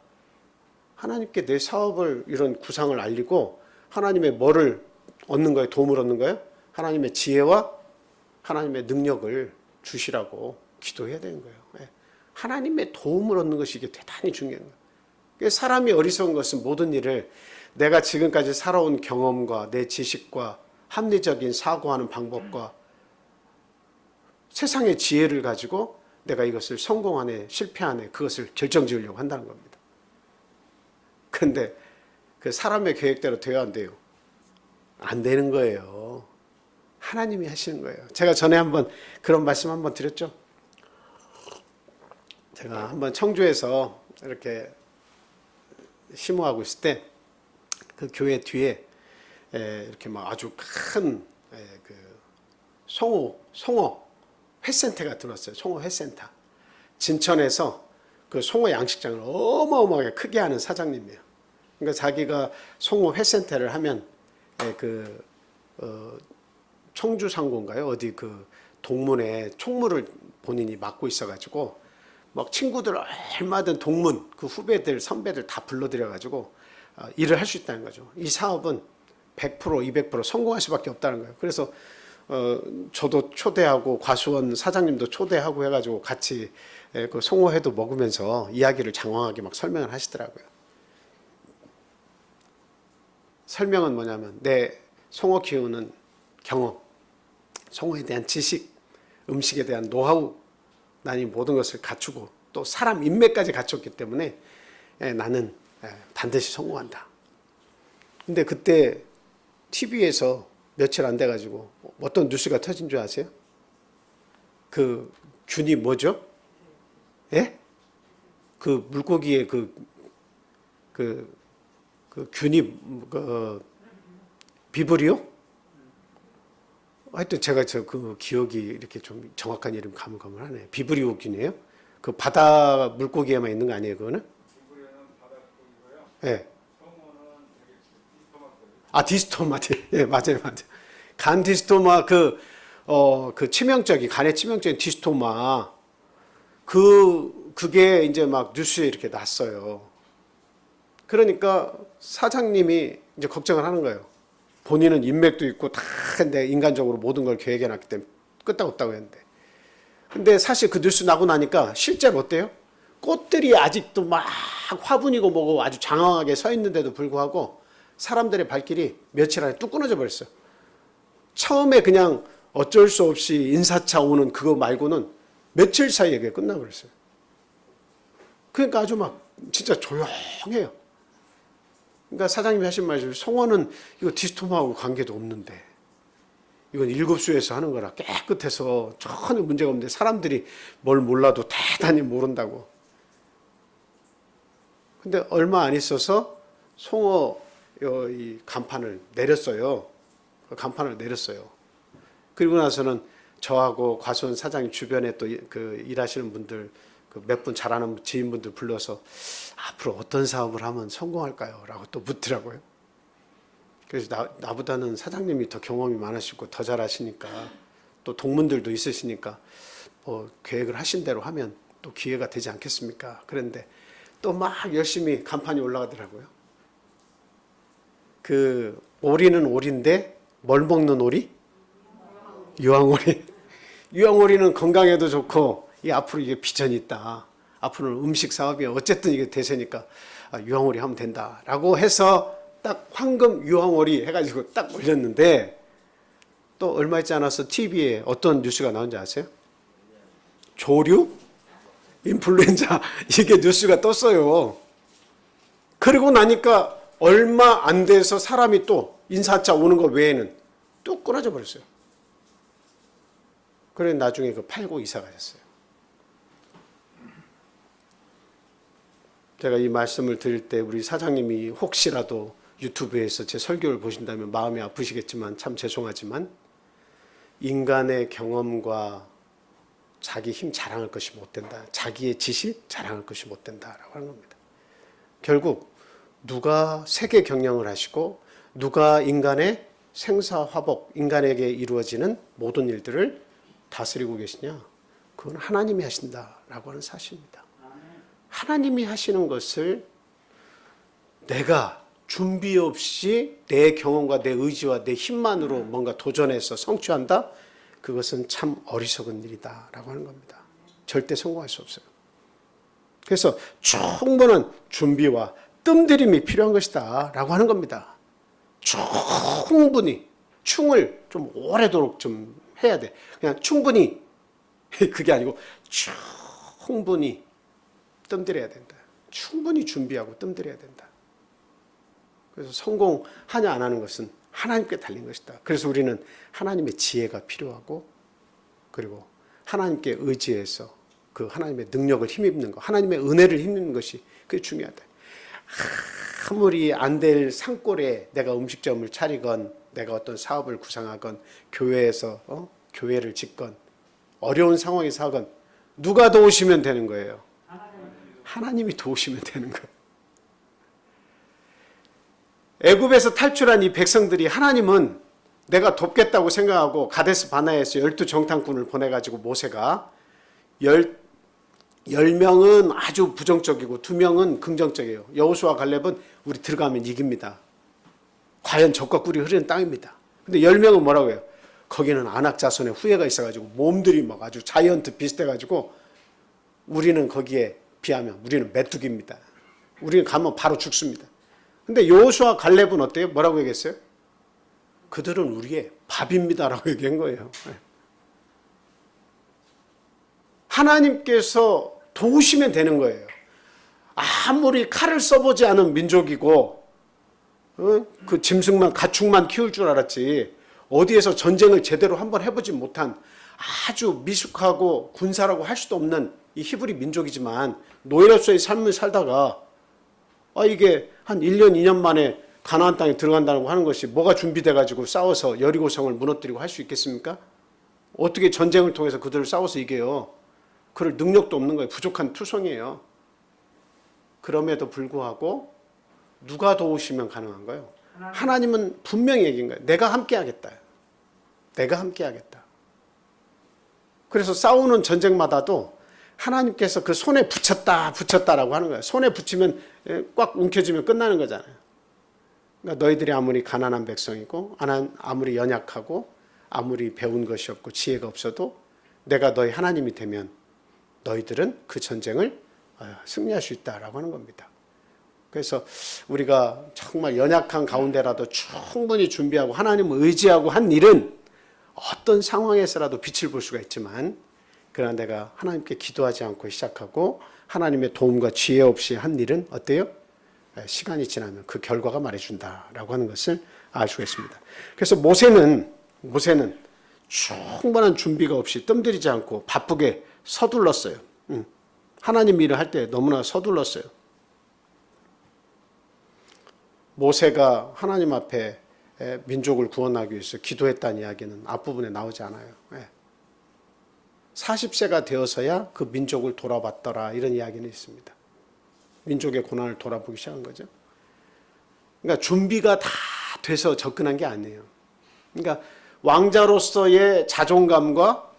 하나님께 내 사업을 이런 구상을 알리고 하나님의 뭐를 얻는 거예요? 도움을 얻는 거예요? 하나님의 지혜와 하나님의 능력을 주시라고 기도해야 되는 거예요. 하나님의 도움을 얻는 것이 이게 대단히 중요한 거예요. 사람이 어리석은 것은 모든 일을 내가 지금까지 살아온 경험과 내 지식과 합리적인 사고하는 방법과 세상의 지혜를 가지고 내가 이것을 성공하네 실패하네 그것을 결정지으려고 한다는 겁니다. 그런데 그 사람의 계획대로 돼야 안 돼요? 안 되는 거예요. 하나님이 하시는 거예요. 제가 전에 한번 그런 말씀 한번 드렸죠. 제가 한번 청주에서 이렇게 심호하고 있을 때 그 교회 뒤에 이렇게 막 아주 큰 그 송어 회센터가 들어왔어요. 송어 회센터. 진천에서 그 송어 양식장을 어마어마하게 크게 하는 사장님이에요. 그러니까 자기가 송어 회센터를 하면 청주상고인가요? 어디 그 동문에 총무를 본인이 맡고 있어가지고 막 친구들 얼마든 동문 그 후배들 선배들 다 불러들여가지고 일을 할 수 있다는 거죠. 이 사업은 100%, 200% 성공할 수밖에 없다는 거예요. 그래서 저도 초대하고 과수원 사장님도 초대하고 해가지고 같이 그 송어회도 먹으면서 이야기를 장황하게 막 설명을 하시더라고요. 설명은 뭐냐면 내 송어 키우는 경험, 송어에 대한 지식, 음식에 대한 노하우, 난 이 모든 것을 갖추고 또 사람 인맥까지 갖췄기 때문에 나는 반드시 성공한다. 근데 그때 TV에서 며칠 안 돼가지고 어떤 뉴스가 터진 줄 아세요? 그 균이 뭐죠? 예? 그 물고기의 그 균이 비브리오? 하여튼 제가 그 기억이 이렇게 좀 정확한 이름 가물가물하네. 비브리오 균이에요? 그 바다 물고기에만 있는 거 아니에요, 그거는? 비브리오는 바닷고기고요. 예. 성어는 되게 디스토마토예요. 아, 디스토마. 예, 맞아요, 맞아요. 간 디스토마, 그 치명적인, 간에 치명적인 디스토마. 그게 이제 막 뉴스에 이렇게 났어요. 그러니까 사장님이 이제 걱정을 하는 거예요. 본인은 인맥도 있고 다 근데 인간적으로 모든 걸 계획해 놨기 때문에 끄떡없다고 했는데. 근데 사실 그 뉴스 나고 나니까 실제로 어때요? 꽃들이 아직도 막 화분이고 뭐고 아주 장황하게 서 있는데도 불구하고 사람들의 발길이 며칠 안에 뚝 끊어져 버렸어요. 처음에 그냥 어쩔 수 없이 인사차 오는 그거 말고는 며칠 사이에 그게 끝나버렸어요. 그러니까 아주 막 진짜 조용해요. 그러니까 사장님이 하신 말씀, 송어는 이거 디스토마하고 관계도 없는데 이건 일급수에서 하는 거라 깨끗해서 전혀 문제가 없는데 사람들이 뭘 몰라도 대단히 모른다고. 근데 얼마 안 있어서 송어 이 간판을 내렸어요. 간판을 내렸어요. 그리고 나서는 저하고 과수원 사장님 주변에 또 그 일하시는 분들 몇 분 잘하는 지인분들 불러서 앞으로 어떤 사업을 하면 성공할까요? 라고 또 묻더라고요. 그래서 나보다는 사장님이 더 경험이 많으시고 더 잘하시니까 또 동문들도 있으시니까 뭐 계획을 하신 대로 하면 또 기회가 되지 않겠습니까? 그런데 또 막 열심히 간판이 올라가더라고요. 그 오리는 오리인데 뭘 먹는 오리? 유황오리. 유황오리는 건강에도 좋고 이 앞으로 이게 비전이 있다. 앞으로는 음식 사업이 어쨌든 이게 대세니까 유황오리 하면 된다라고 해서 딱 황금 유황오리 해가지고 딱 올렸는데 또 얼마 있지 않아서 TV에 어떤 뉴스가 나온지 아세요? 조류? 인플루엔자 이게 뉴스가 떴어요. 그리고 나니까 얼마 안 돼서 사람이 또 인사차 오는 거 외에는 뚝 끊어져 버렸어요. 그래 나중에 그 팔고 이사 가셨어요. 제가 이 말씀을 드릴 때 우리 사장님이 혹시라도 유튜브에서 제 설교를 보신다면 마음이 아프시겠지만 참 죄송하지만 인간의 경험과 자기 힘 자랑할 것이 못 된다. 자기의 지식 자랑할 것이 못 된다라고 하는 겁니다. 결국 누가 세계 경영을 하시고 누가 인간의 생사화복, 인간에게 이루어지는 모든 일들을 다스리고 계시냐? 그건 하나님이 하신다라고 하는 사실입니다. 하나님이 하시는 것을 내가 준비 없이 내 경험과 내 의지와 내 힘만으로 뭔가 도전해서 성취한다? 그것은 참 어리석은 일이다라고 하는 겁니다. 절대 성공할 수 없어요. 그래서 충분한 준비와 뜸들임이 필요한 것이다 라고 하는 겁니다. 충분히 충을 좀 오래도록 좀 해야 돼. 그냥 충분히 그게 아니고 충분히 뜸들여야 된다. 충분히 준비하고 뜸들여야 된다. 그래서 성공하냐 안 하는 것은 하나님께 달린 것이다. 그래서 우리는 하나님의 지혜가 필요하고 그리고 하나님께 의지해서 그 하나님의 능력을 힘입는 것, 하나님의 은혜를 힘입는 것이 그게 중요하다. 아무리 안 될 산골에 내가 음식점을 차리건 내가 어떤 사업을 구상하건 교회에서 교회를 짓건 어려운 상황에서 하건 누가 도우시면 되는 거예요? 하나님이 도우시면 되는 거예요. 애굽에서 탈출한 이 백성들이 하나님은 내가 돕겠다고 생각하고 가데스 바나에서 12 정탐꾼을 보내가지고 모세가 10명은 아주 부정적이고 2명은 긍정적이에요. 여호수아 갈렙은 우리 들어가면 이깁니다. 과연 적과 꿀이 흐르는 땅입니다. 근데 10명은 뭐라고 해요? 거기는 안악 자손의 후예가 있어가지고 몸들이 막 아주 자이언트 비슷해가지고 우리는 거기에 비하면 우리는 메뚜기입니다. 우리는 가면 바로 죽습니다. 근데 여호수아 갈렙은 어때요? 뭐라고 얘기했어요? 그들은 우리의 밥입니다라고 얘기한 거예요. 하나님께서 도우시면 되는 거예요. 아무리 칼을 써보지 않은 민족이고 그 짐승만 가축만 키울 줄 알았지 어디에서 전쟁을 제대로 한번 해보지 못한 아주 미숙하고 군사라고 할 수도 없는 이 히브리 민족이지만 노예로서의 삶을 살다가 이게 한 1년 2년 만에 가나안 땅에 들어간다고 하는 것이 뭐가 준비돼가지고 싸워서 여리고성을 무너뜨리고 할 수 있겠습니까? 어떻게 전쟁을 통해서 그들을 싸워서 이겨요? 그럴 능력도 없는 거예요. 부족한 투성이에요. 그럼에도 불구하고 누가 도우시면 가능한 거예요? 하나님은 분명히 얘기한 거예요. 내가 함께 하겠다. 내가 함께 하겠다. 그래서 싸우는 전쟁마다도 하나님께서 그 손에 붙였다라고 하는 거예요. 손에 붙이면 꽉 움켜쥐면 끝나는 거잖아요. 그러니까 너희들이 아무리 가난한 백성이고 아무리 연약하고 아무리 배운 것이 없고 지혜가 없어도 내가 너희 하나님이 되면 너희들은 그 전쟁을 승리할 수 있다라고 하는 겁니다. 그래서 우리가 정말 연약한 가운데라도 충분히 준비하고 하나님을 의지하고 한 일은 어떤 상황에서라도 빛을 볼 수가 있지만 그러나 내가 하나님께 기도하지 않고 시작하고 하나님의 도움과 지혜 없이 한 일은 어때요? 시간이 지나면 그 결과가 말해준다라고 하는 것을 알 수가 있습니다. 그래서 모세는 충분한 준비가 없이 뜸들이지 않고 바쁘게 서둘렀어요. 하나님 일을 할 때 너무나 서둘렀어요. 모세가 하나님 앞에 민족을 구원하기 위해서 기도했다는 이야기는 앞부분에 나오지 않아요. 40세가 되어서야 그 민족을 돌아봤더라 이런 이야기는 있습니다. 민족의 고난을 돌아보기 시작한 거죠. 그러니까 준비가 다 돼서 접근한 게 아니에요. 그러니까 왕자로서의 자존감과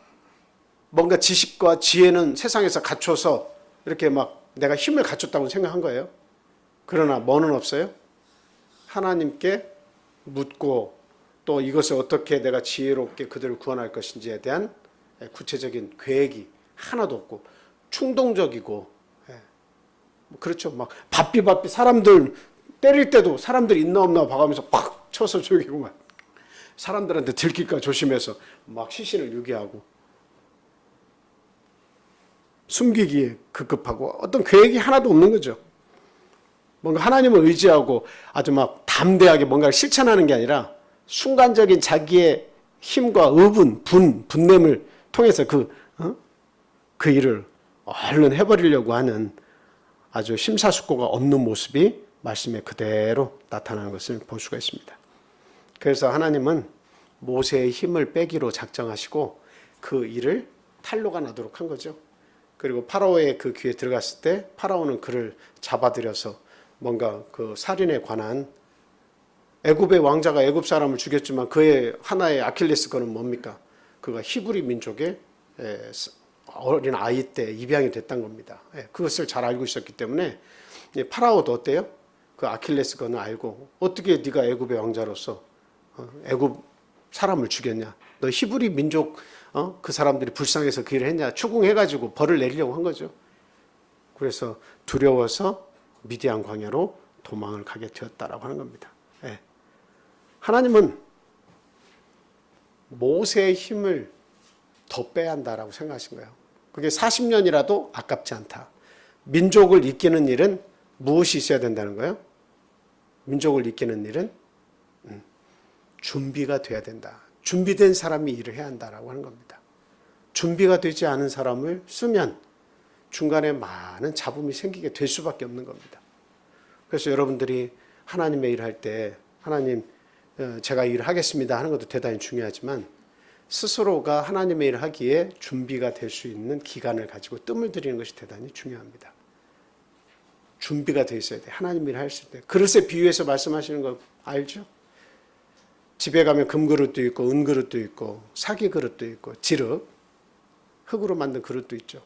뭔가 지식과 지혜는 세상에서 갖춰서 이렇게 막 내가 힘을 갖췄다고 생각한 거예요. 그러나 뭐는 없어요? 하나님께 묻고 또 이것을 어떻게 내가 지혜롭게 그들을 구원할 것인지에 대한 구체적인 계획이 하나도 없고 충동적이고 그렇죠. 막 바삐 사람들 때릴 때도 사람들 있나 없나 봐가면서 팍 쳐서 죽이고 막 사람들한테 들킬까 조심해서 막 시신을 유기하고 숨기기에 급급하고 어떤 계획이 하나도 없는 거죠. 뭔가 하나님을 의지하고 아주 막 담대하게 뭔가를 실천하는 게 아니라 순간적인 자기의 힘과 의분, 분냄을 통해서 그 일을 얼른 해버리려고 하는 아주 심사숙고가 없는 모습이 말씀에 그대로 나타나는 것을 볼 수가 있습니다. 그래서 하나님은 모세의 힘을 빼기로 작정하시고 그 일을 탄로가 나도록 한 거죠. 그리고 파라오의 그 귀에 들어갔을 때 파라오는 그를 잡아들여서 뭔가 그 살인에 관한 애굽의 왕자가 애굽 사람을 죽였지만 그의 하나의 아킬레스건은 뭡니까? 그가 히브리 민족의 어린 아이 때 입양이 됐던 겁니다. 그것을 잘 알고 있었기 때문에 파라오도 어때요? 그 아킬레스건을 알고 어떻게 네가 애굽의 왕자로서 애굽 사람을 죽였냐? 너 히브리 민족 그 사람들이 불쌍해서 그 일을 했냐? 추궁해가지고 벌을 내리려고 한 거죠. 그래서 두려워서 미디안 광야로 도망을 가게 되었다라고 하는 겁니다. 하나님은 모세의 힘을 더 빼야 한다라고 생각하신 거예요. 그게 40년이라도 아깝지 않다. 민족을 이끄는 일은 무엇이 있어야 된다는 거예요? 민족을 이끄는 일은 준비가 돼야 된다. 준비된 사람이 일을 해야 한다라고 하는 겁니다. 준비가 되지 않은 사람을 쓰면 중간에 많은 잡음이 생기게 될 수밖에 없는 겁니다. 그래서 여러분들이 하나님의 일을 할 때 하나님 제가 일을 하겠습니다 하는 것도 대단히 중요하지만 스스로가 하나님의 일을 하기에 준비가 될 수 있는 기간을 가지고 뜸을 들이는 것이 대단히 중요합니다. 준비가 돼 있어야 돼. 하나님의 일을 했을 때. 그릇에 비유해서 말씀하시는 거 알죠? 집에 가면 금그릇도 있고 은그릇도 있고 사기 그릇도 있고 지륵 흙으로 만든 그릇도 있죠.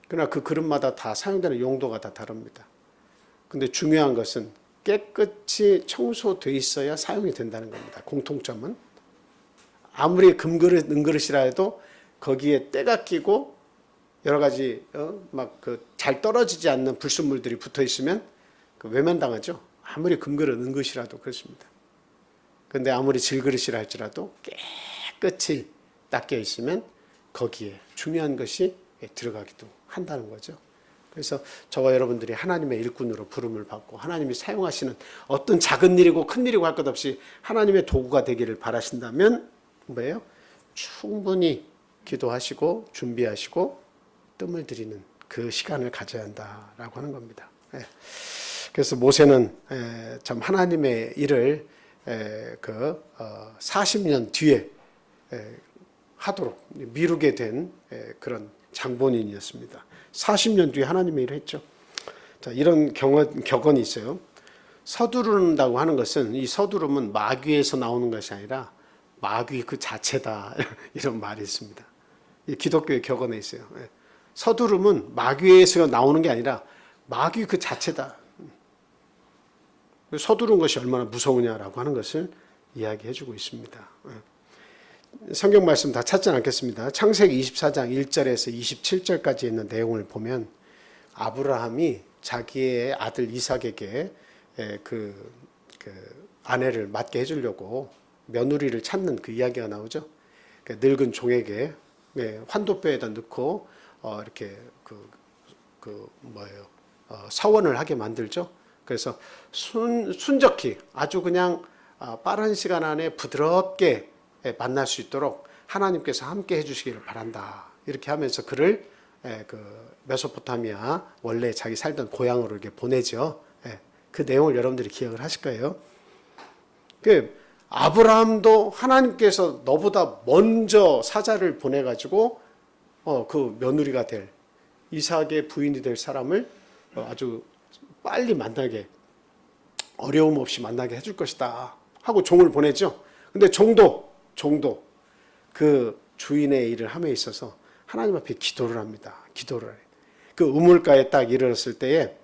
그러나 그 그릇마다 다 사용되는 용도가 다 다릅니다. 근데 중요한 것은 깨끗이 청소돼 있어야 사용이 된다는 겁니다. 공통점은 아무리 금그릇, 은그릇이라 해도 거기에 때가 끼고 여러 가지 막 그 잘 떨어지지 않는 불순물들이 붙어 있으면 그 외면당하죠. 아무리 금그릇, 은그릇이라도 그렇습니다. 근데 아무리 질그릇이라 할지라도 깨끗이 닦여 있으면 거기에 중요한 것이 들어가기도 한다는 거죠. 그래서 저와 여러분들이 하나님의 일꾼으로 부름을 받고 하나님이 사용하시는 어떤 작은 일이고 큰 일이고 할 것 없이 하나님의 도구가 되기를 바라신다면 뭐예요? 충분히 기도하시고 준비하시고 뜸을 들이는 그 시간을 가져야 한다라고 하는 겁니다. 그래서 모세는 참 하나님의 일을 40년 뒤에 하도록 미루게 된 그런 장본인이었습니다. 40년 뒤에 하나님의 일을 했죠. 자, 이런 격언이 있어요. 서두른다고 하는 것은 이 서두름은 마귀에서 나오는 것이 아니라 마귀 그 자체다 이런 말이 있습니다. 이 기독교의 격언에 있어요. 서두름은 마귀에서 나오는 게 아니라 마귀 그 자체다. 서두른 것이 얼마나 무서우냐라고 하는 것을 이야기해주고 있습니다. 성경 말씀 다 찾지 않겠습니다. 창세기 24장 1절에서 27절까지 있는 내용을 보면 아브라함이 자기의 아들 이삭에게 그 아내를 맡게 해주려고 며느리를 찾는 그 이야기가 나오죠. 늙은 종에게 환도뼈에다 넣고 이렇게 서원을 하게 만들죠. 그래서 순적히 아주 그냥 빠른 시간 안에 부드럽게 만날 수 있도록 하나님께서 함께 해주시기를 바란다. 이렇게 하면서 그를 메소포타미아 원래 자기 살던 고향으로 이렇게 보내죠. 그 내용을 여러분들이 기억을 하실 거예요. 아브라함도 하나님께서 너보다 먼저 사자를 보내가지고 그 며느리가 될 이삭의 부인이 될 사람을 아주 빨리 만나게 어려움 없이 만나게 해줄 것이다 하고 종을 보내죠. 근데 종도 그 주인의 일을 함에 있어서 하나님 앞에 기도를 합니다. 기도를 해요. 그 우물가에 딱 이르렀을 때에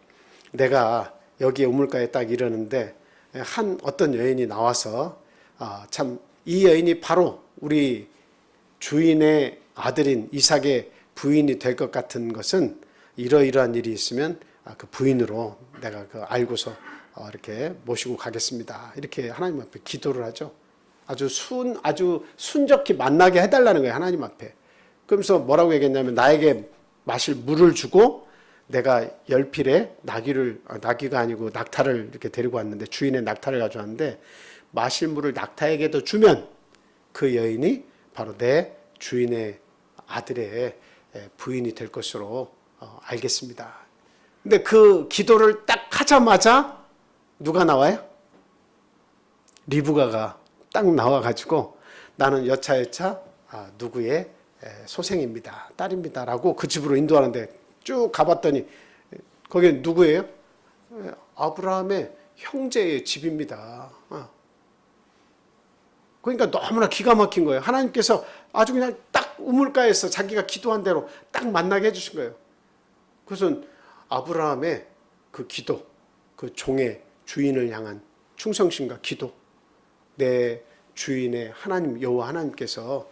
내가 여기에 우물가에 딱 이르는데 어떤 여인이 나와서 참 이 여인이 바로 우리 주인의 아들인 이삭의 부인이 될 것 같은 것은 이러이러한 일이 있으면 그 부인으로 내가 알고서 이렇게 모시고 가겠습니다. 이렇게 하나님 앞에 기도를 하죠. 아주 순적히 만나게 해달라는 거예요. 하나님 앞에. 그러면서 뭐라고 얘기했냐면 나에게 마실 물을 주고 내가 열필에 나귀가 아니고 낙타를 이렇게 데리고 왔는데 주인의 낙타를 가져왔는데 마실 물을 낙타에게도 주면 그 여인이 바로 내 주인의 아들의 부인이 될 것으로 알겠습니다. 근데 그 기도를 딱 하자마자 누가 나와요? 리브가가 딱 나와가지고 나는 여차여차 누구의 소생입니다. 딸입니다. 라고 그 집으로 인도하는데 쭉 가봤더니 거기 누구예요? 아브라함의 형제의 집입니다. 그러니까 너무나 기가 막힌 거예요. 하나님께서 아주 그냥 딱 우물가에서 자기가 기도한 대로 딱 만나게 해주신 거예요. 그것은 아브라함의 그 기도, 그 종의 주인을 향한 충성심과 기도, 내 주인의 하나님 여호와 하나님께서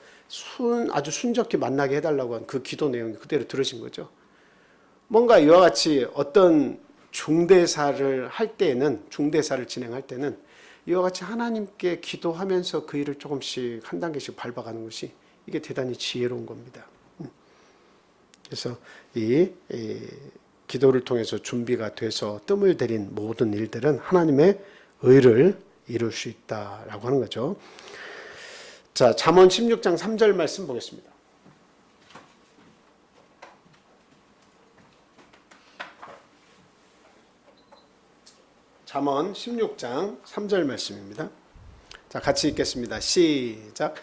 아주 순적히 만나게 해달라고 한 그 기도 내용이 그대로 들으신 거죠. 뭔가 이와 같이 어떤 중대사를 진행할 때는 이와 같이 하나님께 기도하면서 그 일을 조금씩 한 단계씩 밟아가는 것이 이게 대단히 지혜로운 겁니다. 그래서 이 기도를 통해서 준비가 돼서 뜸을 들인 모든 일들은 하나님의 의를 이룰 수 있다라고 하는 거죠. 자, 잠언 16장 3절 말씀 보겠습니다. 잠언 16장 3절 말씀입니다. 자, 같이 읽겠습니다. 시작.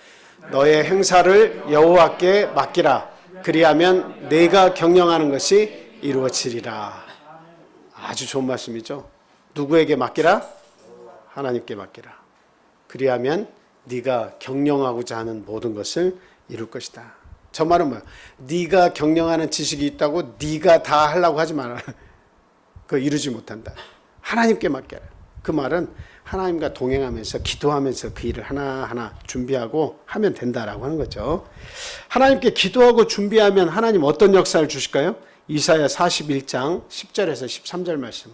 너의 행사를 여호와께 맡기라. 그리하면 내가 경영하는 것이 이루어지리라. 아주 좋은 말씀이죠. 누구에게 맡기라? 하나님께 맡기라. 그리하면 네가 경영하고자 하는 모든 것을 이룰 것이다. 저 말은 뭐야? 네가 경영하는 지식이 있다고 네가 다 하려고 하지 마라. 그거 이루지 못한다. 하나님께 맡겨라. 그 말은 하나님과 동행하면서 기도하면서 그 일을 하나하나 준비하고 하면 된다라고 하는 거죠. 하나님께 기도하고 준비하면 하나님 어떤 역사를 주실까요? 이사야 41장 10절에서 13절 말씀.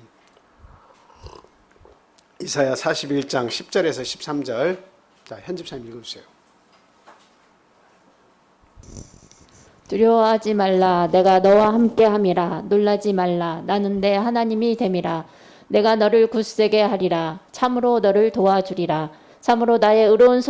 이사야 41장 10절에서 13절. 자, 현집사님 읽어주세요. 두려워하지 말라. 내가 너와 함께함이라. 놀라지 말라. 나는 내 하나님이 됨이라. 내가 너를 굳세게 하리라. 참으로 너를 도와주리라. 참으로 나의 의로운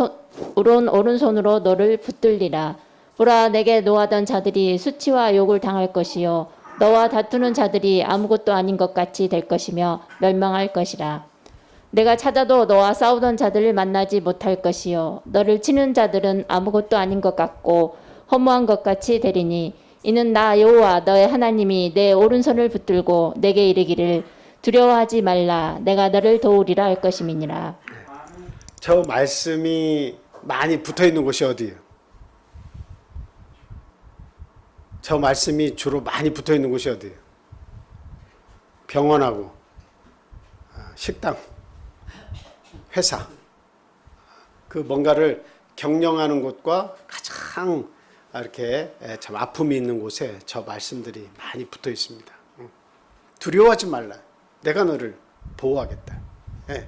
오른손으로 너를 붙들리라. 보라, 내게 노하던 자들이 수치와 욕을 당할 것이요 너와 다투는 자들이 아무것도 아닌 것 같이 될 것이며 멸망할 것이라. 내가 찾아도 너와 싸우던 자들을 만나지 못할 것이요 너를 치는 자들은 아무것도 아닌 것 같고 허무한 것 같이 되리니 이는 나 여호와 너의 하나님이 내 오른손을 붙들고 내게 이르기를 두려워하지 말라. 내가 너를 도우리라 할 것임이니라. 저 말씀이 많이 붙어있는 곳이 어디예요? 저 말씀이 주로 많이 붙어있는 곳이 어디예요? 병원하고 식당, 회사. 그 뭔가를 경영하는 곳과 가장 이렇게 참 아픔이 있는 곳에 저 말씀들이 많이 붙어 있습니다. 두려워하지 말라. 내가 너를 보호하겠다. 예.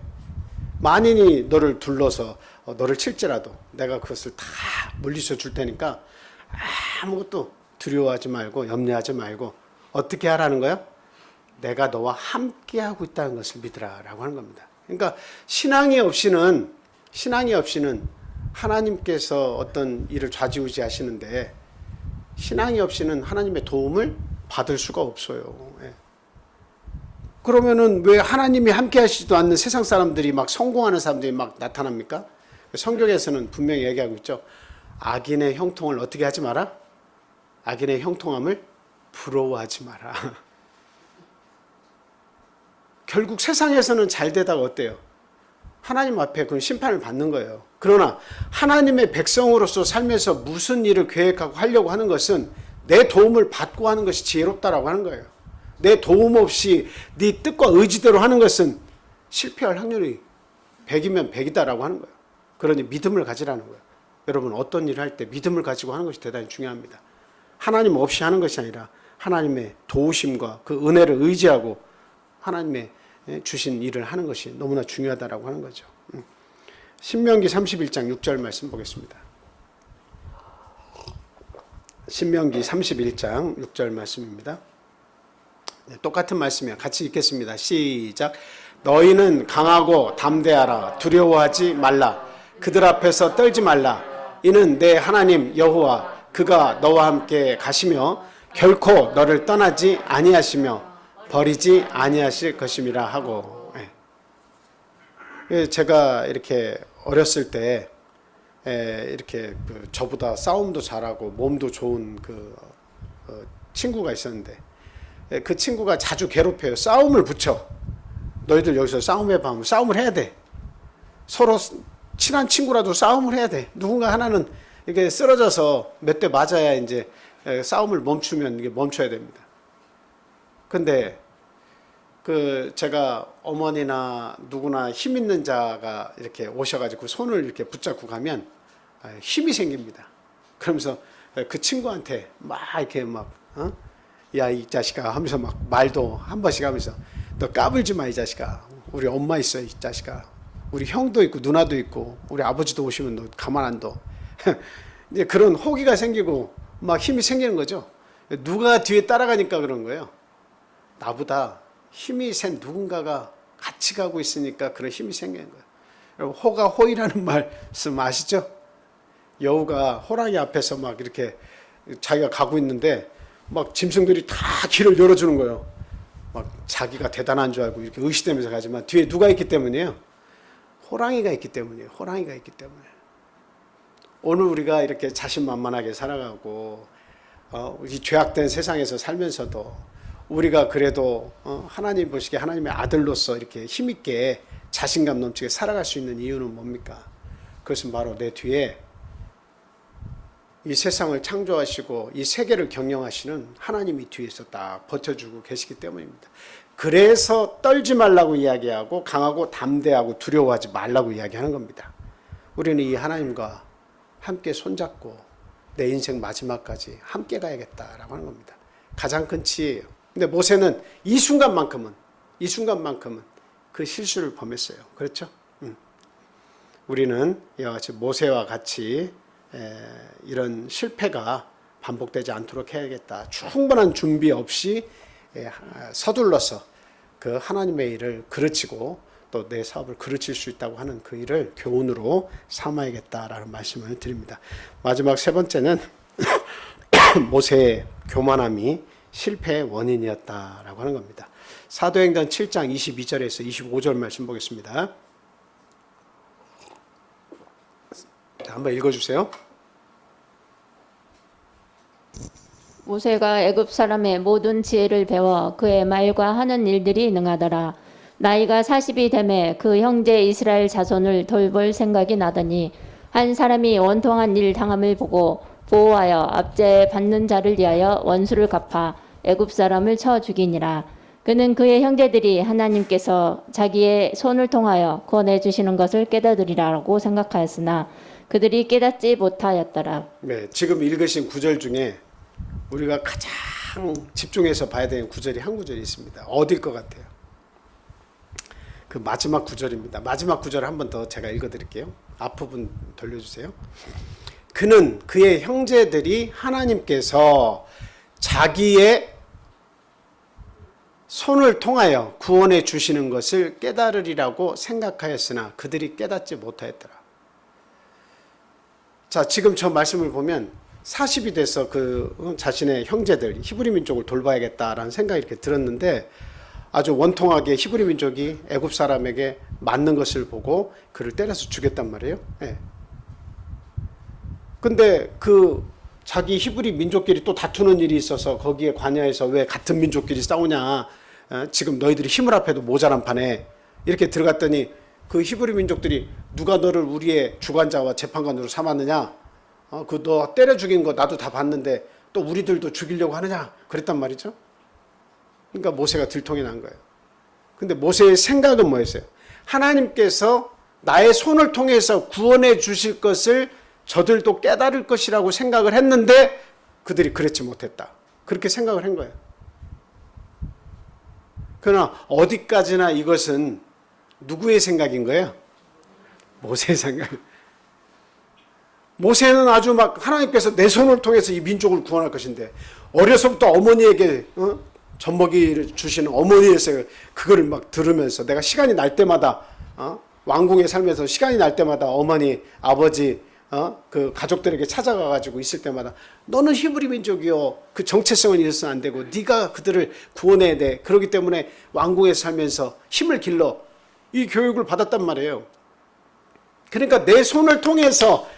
만인이 너를 둘러서 너를 칠지라도 내가 그것을 다 물리쳐 줄 테니까 아무것도 두려워하지 말고 염려하지 말고 어떻게 하라는 거야? 내가 너와 함께하고 있다는 것을 믿으라라고 하는 겁니다. 그러니까 신앙이 없이는 하나님께서 어떤 일을 좌지우지 하시는데 신앙이 없이는 하나님의 도움을 받을 수가 없어요. 예. 그러면은 왜 하나님이 함께 하시지도 않는 세상 사람들이 막 성공하는 사람들이 막 나타납니까? 성경에서는 분명히 얘기하고 있죠. 악인의 형통을 어떻게 하지 마라? 악인의 형통함을 부러워하지 마라. 결국 세상에서는 잘 되다가 어때요? 하나님 앞에 그 심판을 받는 거예요. 그러나 하나님의 백성으로서 살면서 무슨 일을 계획하고 하려고 하는 것은 내 도움을 받고 하는 것이 지혜롭다라고 하는 거예요. 내 도움 없이 네 뜻과 의지대로 하는 것은 실패할 확률이 100이면 100이다라고 하는 거예요. 그러니 믿음을 가지라는 거예요. 여러분 어떤 일을 할 때 믿음을 가지고 하는 것이 대단히 중요합니다. 하나님 없이 하는 것이 아니라 하나님의 도우심과 그 은혜를 의지하고 하나님의 주신 일을 하는 것이 너무나 중요하다라고 하는 거죠. 신명기 31장 6절 말씀 보겠습니다. 신명기 31장 6절 말씀입니다. 네, 똑같은 말씀이에요. 같이 읽겠습니다. 시작. 너희는 강하고 담대하라. 두려워하지 말라. 그들 앞에서 떨지 말라. 이는 내 하나님 여호와 그가 너와 함께 가시며 결코 너를 떠나지 아니하시며 버리지 아니하실 것임이라 하고. 제가 이렇게 어렸을 때 이렇게 저보다 싸움도 잘하고 몸도 좋은 친구가 있었는데 그 친구가 자주 괴롭혀요. 싸움을 붙여. 너희들 여기서 싸움해봐 하면 싸움을 해야 돼. 서로 친한 친구라도 싸움을 해야 돼. 누군가 하나는 이렇게 쓰러져서 몇 대 맞아야 이제 싸움을 멈추면 이게 멈춰야 됩니다. 근데 제가 어머니나 누구나 힘 있는 자가 이렇게 오셔가지고 손을 이렇게 붙잡고 가면 힘이 생깁니다. 그러면서 그 친구한테 막 이렇게 야, 이 자식아 하면서 막 말도 한 번씩 하면서 너 까불지 마, 이 자식아. 우리 엄마 있어, 이 자식아. 우리 형도 있고 누나도 있고 우리 아버지도 오시면 너 가만 안 둬. 이제 그런 호기가 생기고 막 힘이 생기는 거죠. 누가 뒤에 따라가니까 그런 거예요. 나보다 힘이 센 누군가가 같이 가고 있으니까 그런 힘이 생기는 거예요. 여러분, 호가 호이라는 말씀 아시죠? 여우가 호랑이 앞에서 막 이렇게 자기가 가고 있는데 막 짐승들이 다 길을 열어주는 거예요. 막 자기가 대단한 줄 알고 이렇게 의시되면서 가지만 뒤에 누가 있기 때문이에요? 호랑이가 있기 때문이에요. 호랑이가 있기 때문에. 오늘 우리가 이렇게 자신만만하게 살아가고 이 죄악된 세상에서 살면서도 우리가 그래도 하나님 보시기에 하나님의 아들로서 이렇게 힘있게 자신감 넘치게 살아갈 수 있는 이유는 뭡니까? 그것은 바로 내 뒤에 이 세상을 창조하시고 이 세계를 경영하시는 하나님이 뒤에서 딱 버텨주고 계시기 때문입니다. 그래서 떨지 말라고 이야기하고 강하고 담대하고 두려워하지 말라고 이야기하는 겁니다. 우리는 이 하나님과 함께 손잡고 내 인생 마지막까지 함께 가야겠다라고 하는 겁니다. 가장 큰 지혜예요. 근데 모세는 이 순간만큼은 그 실수를 범했어요. 그렇죠? 우리는 이와 같이 모세와 같이 이런 실패가 반복되지 않도록 해야겠다. 충분한 준비 없이 서둘러서 그 하나님의 일을 그르치고 또 내 사업을 그르칠 수 있다고 하는 그 일을 교훈으로 삼아야겠다라는 말씀을 드립니다. 마지막 세 번째는 모세의 교만함이 실패의 원인이었다라고 하는 겁니다. 사도행전 7장 22절에서 25절 말씀 보겠습니다. 한번 읽어주세요. 모세가 애굽 사람의 모든 지혜를 배워 그의 말과 하는 일들이 능하더라. 나이가 40이 되매 그 형제 이스라엘 자손을 돌볼 생각이 나더니 한 사람이 원통한 일 당함을 보고 보호하여 압제 받는 자를 위하여 원수를 갚아 애굽 사람을 쳐 죽이니라. 그는 그의 형제들이 하나님께서 자기의 손을 통하여 구원해 주시는 것을 깨닫으리라고 생각하였으나 그들이 깨닫지 못하였더라. 네, 지금 읽으신 구절 중에 우리가 가장 집중해서 봐야 되는 구절이 한 구절이 있습니다. 어딜 것 같아요? 그 마지막 구절입니다. 마지막 구절 한 번 더 제가 읽어드릴게요. 앞부분 돌려주세요. 그는 그의 형제들이 하나님께서 자기의 손을 통하여 구원해 주시는 것을 깨달으리라고 생각하였으나 그들이 깨닫지 못하였더라. 자, 지금 저 말씀을 보면 40이 돼서 그 자신의 형제들 히브리 민족을 돌봐야겠다라는 생각이 이렇게 들었는데 아주 원통하게 히브리 민족이 애굽 사람에게 맞는 것을 보고 그를 때려서 죽였단 말이에요. 예. 근데 그 자기 히브리 민족끼리 또 다투는 일이 있어서 거기에 관여해서 왜 같은 민족끼리 싸우냐. 지금 너희들이 힘을 합해도 모자란 판에 이렇게 들어갔더니 그 히브리 민족들이 누가 너를 우리의 주관자와 재판관으로 삼았느냐. 그 너 때려 죽인 거 나도 다 봤는데 또 우리들도 죽이려고 하느냐. 그랬단 말이죠. 그러니까 모세가 들통이 난 거예요. 근데 모세의 생각은 뭐였어요? 하나님께서 나의 손을 통해서 구원해 주실 것을 저들도 깨달을 것이라고 생각을 했는데 그들이 그렇지 못했다. 그렇게 생각을 한 거예요. 그러나 어디까지나 이것은 누구의 생각인 거예요? 모세의 생각. 모세는 아주 막 하나님께서 내 손을 통해서 이 민족을 구원할 것인데 어려서부터 어머니에게 젖먹이를 주시는 어머니에서 그거를 막 들으면서 내가 시간이 날 때마다 왕궁에 살면서 시간이 날 때마다 어머니, 아버지, 그 가족들에게 찾아가 가지고 있을 때마다 너는 히브리 민족이요. 그 정체성을 잃어서는 안 되고 네가 그들을 구원해야 돼. 그렇기 때문에 왕궁에서 살면서 힘을 길러 이 교육을 받았단 말이에요. 그러니까 내 손을 통해서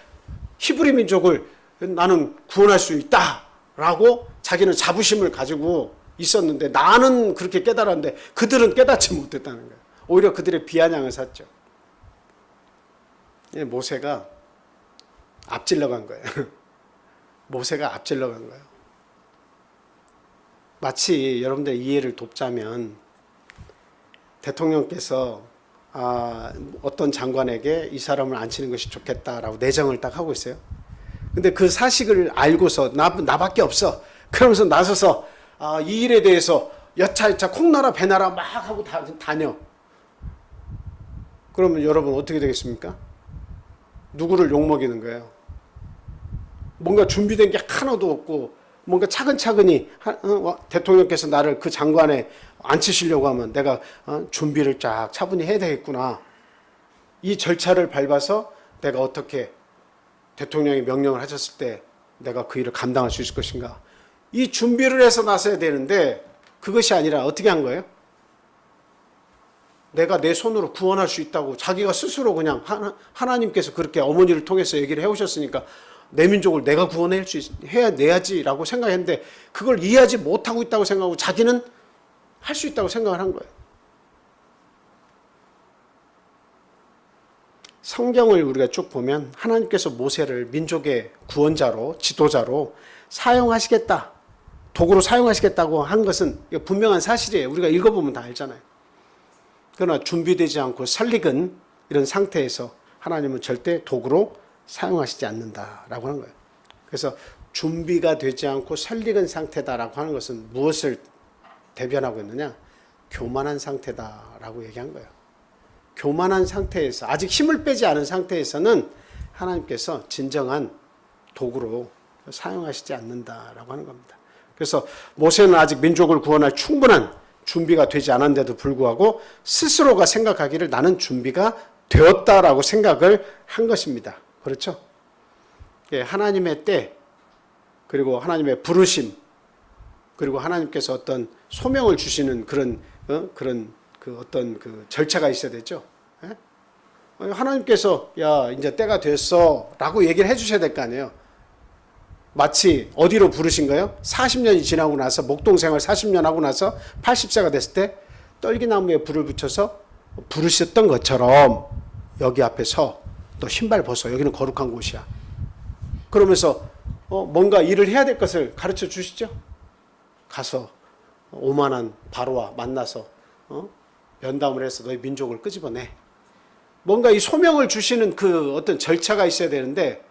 히브리 민족을 나는 구원할 수 있다라고 자기는 자부심을 가지고 있었는데 나는 그렇게 깨달았는데 그들은 깨닫지 못했다는 거예요. 오히려 그들의 비아냥을 샀죠. 모세가 앞질러 간 거예요. 모세가 앞질러 간 거예요. 마치 여러분들 이해를 돕자면 대통령께서 어떤 장관에게 이 사람을 앉히는 것이 좋겠다라고 내정을 딱 하고 있어요. 근데 그 사실을 알고서 나밖에 없어. 그러면서 나서서 이 일에 대해서 여차여차 콩나라 배나라 막 하고 다녀. 그러면 여러분 어떻게 되겠습니까? 누구를 욕먹이는 거예요. 뭔가 준비된 게 하나도 없고 뭔가 차근차근히 대통령께서 나를 그 장관에 앉히시려고 하면 내가 준비를 쫙 차분히 해야 되겠구나. 이 절차를 밟아서 내가 어떻게 대통령이 명령을 하셨을 때 내가 그 일을 감당할 수 있을 것인가. 이 준비를 해서 나서야 되는데 그것이 아니라 어떻게 한 거예요? 내가 내 손으로 구원할 수 있다고 자기가 스스로 그냥 하나님께서 그렇게 어머니를 통해서 얘기를 해오셨으니까 내 민족을 내가 구원할 수 해내야지라고 생각했는데 그걸 이해하지 못하고 있다고 생각하고 자기는 할 수 있다고 생각을 한 거예요. 성경을 우리가 쭉 보면 하나님께서 모세를 민족의 구원자로, 지도자로 사용하시겠다, 도구로 사용하시겠다고 한 것은 분명한 사실이에요. 우리가 읽어보면 다 알잖아요. 그러나 준비되지 않고 설익은 이런 상태에서 하나님은 절대 도구로 사용하시지 않는다라고 하는 거예요. 그래서 준비가 되지 않고 설익은 상태다라고 하는 것은 무엇을 대변하고 있느냐? 교만한 상태다라고 얘기한 거예요. 교만한 상태에서, 아직 힘을 빼지 않은 상태에서는 하나님께서 진정한 도구로 사용하시지 않는다라고 하는 겁니다. 그래서 모세는 아직 민족을 구원할 충분한 준비가 되지 않았는데도 불구하고 스스로가 생각하기를 나는 준비가 되었다라고 생각을 한 것입니다. 그렇죠? 예, 하나님의 때, 그리고 하나님의 부르심, 그리고 하나님께서 어떤 소명을 주시는 그런 어떤 그 절차가 있어야 되죠. 예? 하나님께서 야 이제 때가 됐어 라고 얘기를 해주셔야 될 거 아니에요. 마치 어디로 부르신 거예요? 40년이 지나고 나서 목동생활 40년 하고 나서 80세가 됐을 때 떨기나무에 불을 붙여서 부르셨던 것처럼 여기 앞에 서, 너 신발 벗어, 여기는 거룩한 곳이야. 그러면서 뭔가 일을 해야 될 것을 가르쳐 주시죠. 가서 오만한 바로와 만나서 면담을 해서 너희 민족을 끄집어내. 뭔가 이 소명을 주시는 그 어떤 절차가 있어야 되는데,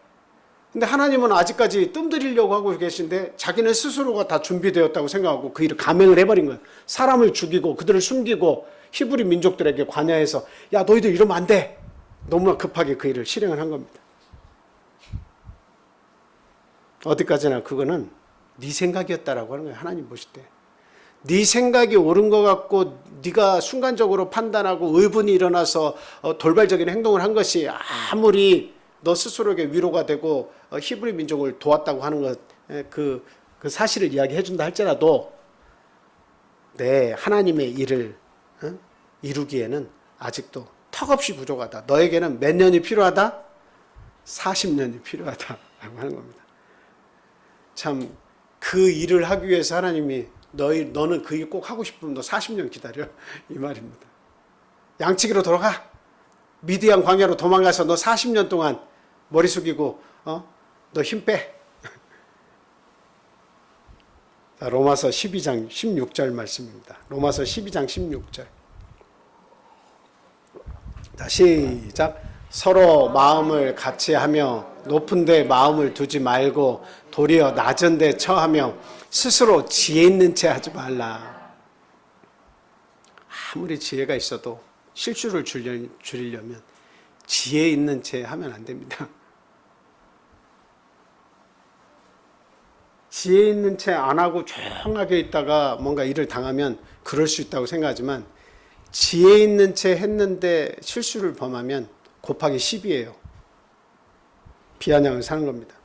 근데 하나님은 아직까지 뜸들이려고 하고 계신데 자기는 스스로가 다 준비되었다고 생각하고 그 일을 감행을 해버린 거예요. 사람을 죽이고 그들을 숨기고 히브리 민족들에게 관여해서 야 너희들 이러면 안 돼. 너무나 급하게 그 일을 실행을 한 겁니다. 어디까지나 그거는 네 생각이었다라고 하는 거예요. 하나님 보실 때. 네 생각이 옳은 것 같고 네가 순간적으로 판단하고 의분이 일어나서 돌발적인 행동을 한 것이 아무리 너 스스로에게 위로가 되고 히브리 민족을 도왔다고 하는 것, 그 사실을 이야기해 준다 할지라도 내 하나님의 일을 이루기에는 아직도 턱없이 부족하다. 너에게는 몇 년이 필요하다? 40년이 필요하다라고 하는 겁니다. 참 그 일을 하기 위해서 하나님이 너는 그 일 꼭 하고 싶으면 너 40년 기다려 이 말입니다. 양치기로 돌아가. 미디안 광야로 도망가서 너 40년 동안 머리 숙이고 너 힘 빼. 자, 로마서 12장 16절 말씀입니다. 로마서 12장 16절. 자, 시작. 서로 마음을 같이 하며 높은 데 마음을 두지 말고 도리어 낮은 데 처하며 스스로 지혜 있는 채 하지 말라. 아무리 지혜가 있어도 실수를 줄이려면 지혜 있는 채 하면 안 됩니다. 지혜 있는 채 안 하고 조용하게 있다가 뭔가 일을 당하면 그럴 수 있다고 생각하지만 지혜 있는 채 했는데 실수를 범하면 곱하기 10이에요. 비아냥을 사는 겁니다.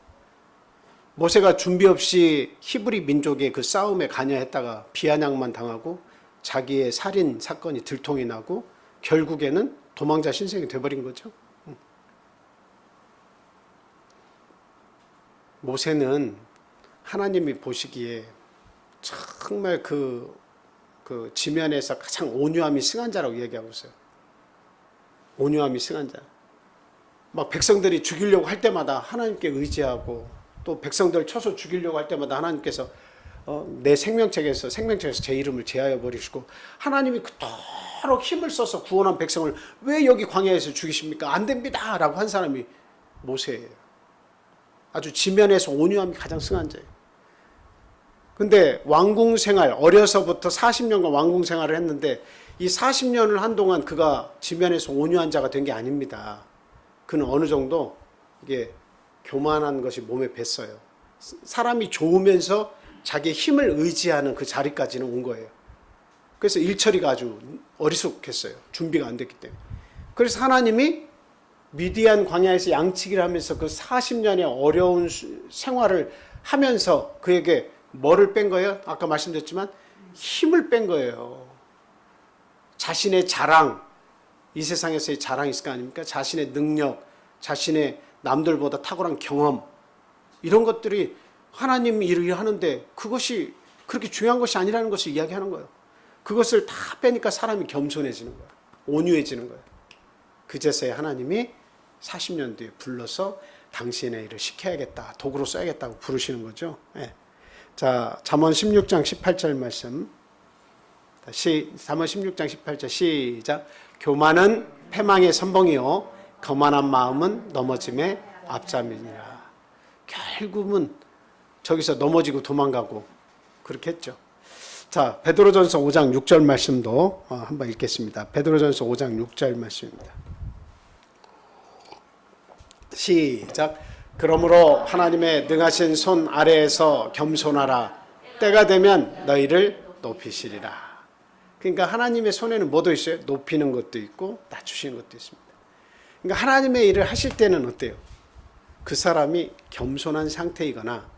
모세가 준비 없이 히브리 민족의 그 싸움에 관여했다가 비아냥만 당하고 자기의 살인 사건이 들통이 나고 결국에는 도망자 신생이 돼버린 거죠. 모세는 하나님이 보시기에 정말 그 지면에서 가장 온유함이 승한 자라고 얘기하고 있어요. 온유함이 승한 자. 막 백성들이 죽이려고 할 때마다 하나님께 의지하고 또 백성들 쳐서 죽이려고 할 때마다 하나님께서 내 생명책에서 제 이름을 제하여 버리시고 하나님이 그토록 힘을 써서 구원한 백성을 왜 여기 광야에서 죽이십니까? 안 됩니다 라고 한 사람이 모세예요. 아주 지면에서 온유함이 가장 승한 자예요. 근데 왕궁생활, 어려서부터 40년간 왕궁생활을 했는데 이 40년을 한동안 그가 지면에서 온유한 자가 된 게 아닙니다. 그는 어느 정도 이게 교만한 것이 몸에 뱄어요. 사람이 좋으면서 자기의 힘을 의지하는 그 자리까지는 온 거예요. 그래서 일처리가 아주 어리숙했어요. 준비가 안 됐기 때문에. 그래서 하나님이 미디안 광야에서 양치기를 하면서 그 40년의 어려운 생활을 하면서 그에게 뭐를 뺀 거예요? 아까 말씀드렸지만 힘을 뺀 거예요. 자신의 자랑, 이 세상에서의 자랑이 있을 거 아닙니까? 자신의 능력, 자신의 남들보다 탁월한 경험, 이런 것들이 하나님 일을 하는데 그것이 그렇게 중요한 것이 아니라는 것을 이야기하는 거예요. 그것을 다 빼니까 사람이 겸손해지는 거예요. 온유해지는 거예요. 그제서야 하나님이 40년 뒤에 불러서 당신의 일을 시켜야겠다, 도구로 써야겠다고 부르시는 거죠. 예. 자, 잠언 16장 18절 말씀. 잠언 16장 18절 시작. 교만은 패망의 선봉이요 거만한 마음은 넘어짐의 앞잠이니라. 결국은 저기서 넘어지고 도망가고 그렇게 했죠. 자, 베드로전서 5장 6절 말씀도 한번 읽겠습니다. 베드로전서 5장 6절 말씀입니다. 시작. 그러므로 하나님의 능하신 손 아래에서 겸손하라. 때가 되면 너희를 높이시리라. 그러니까 하나님의 손에는 뭐도 있어요? 높이는 것도 있고 낮추시는 것도 있습니다. 그러니까 하나님의 일을 하실 때는 어때요? 그 사람이 겸손한 상태이거나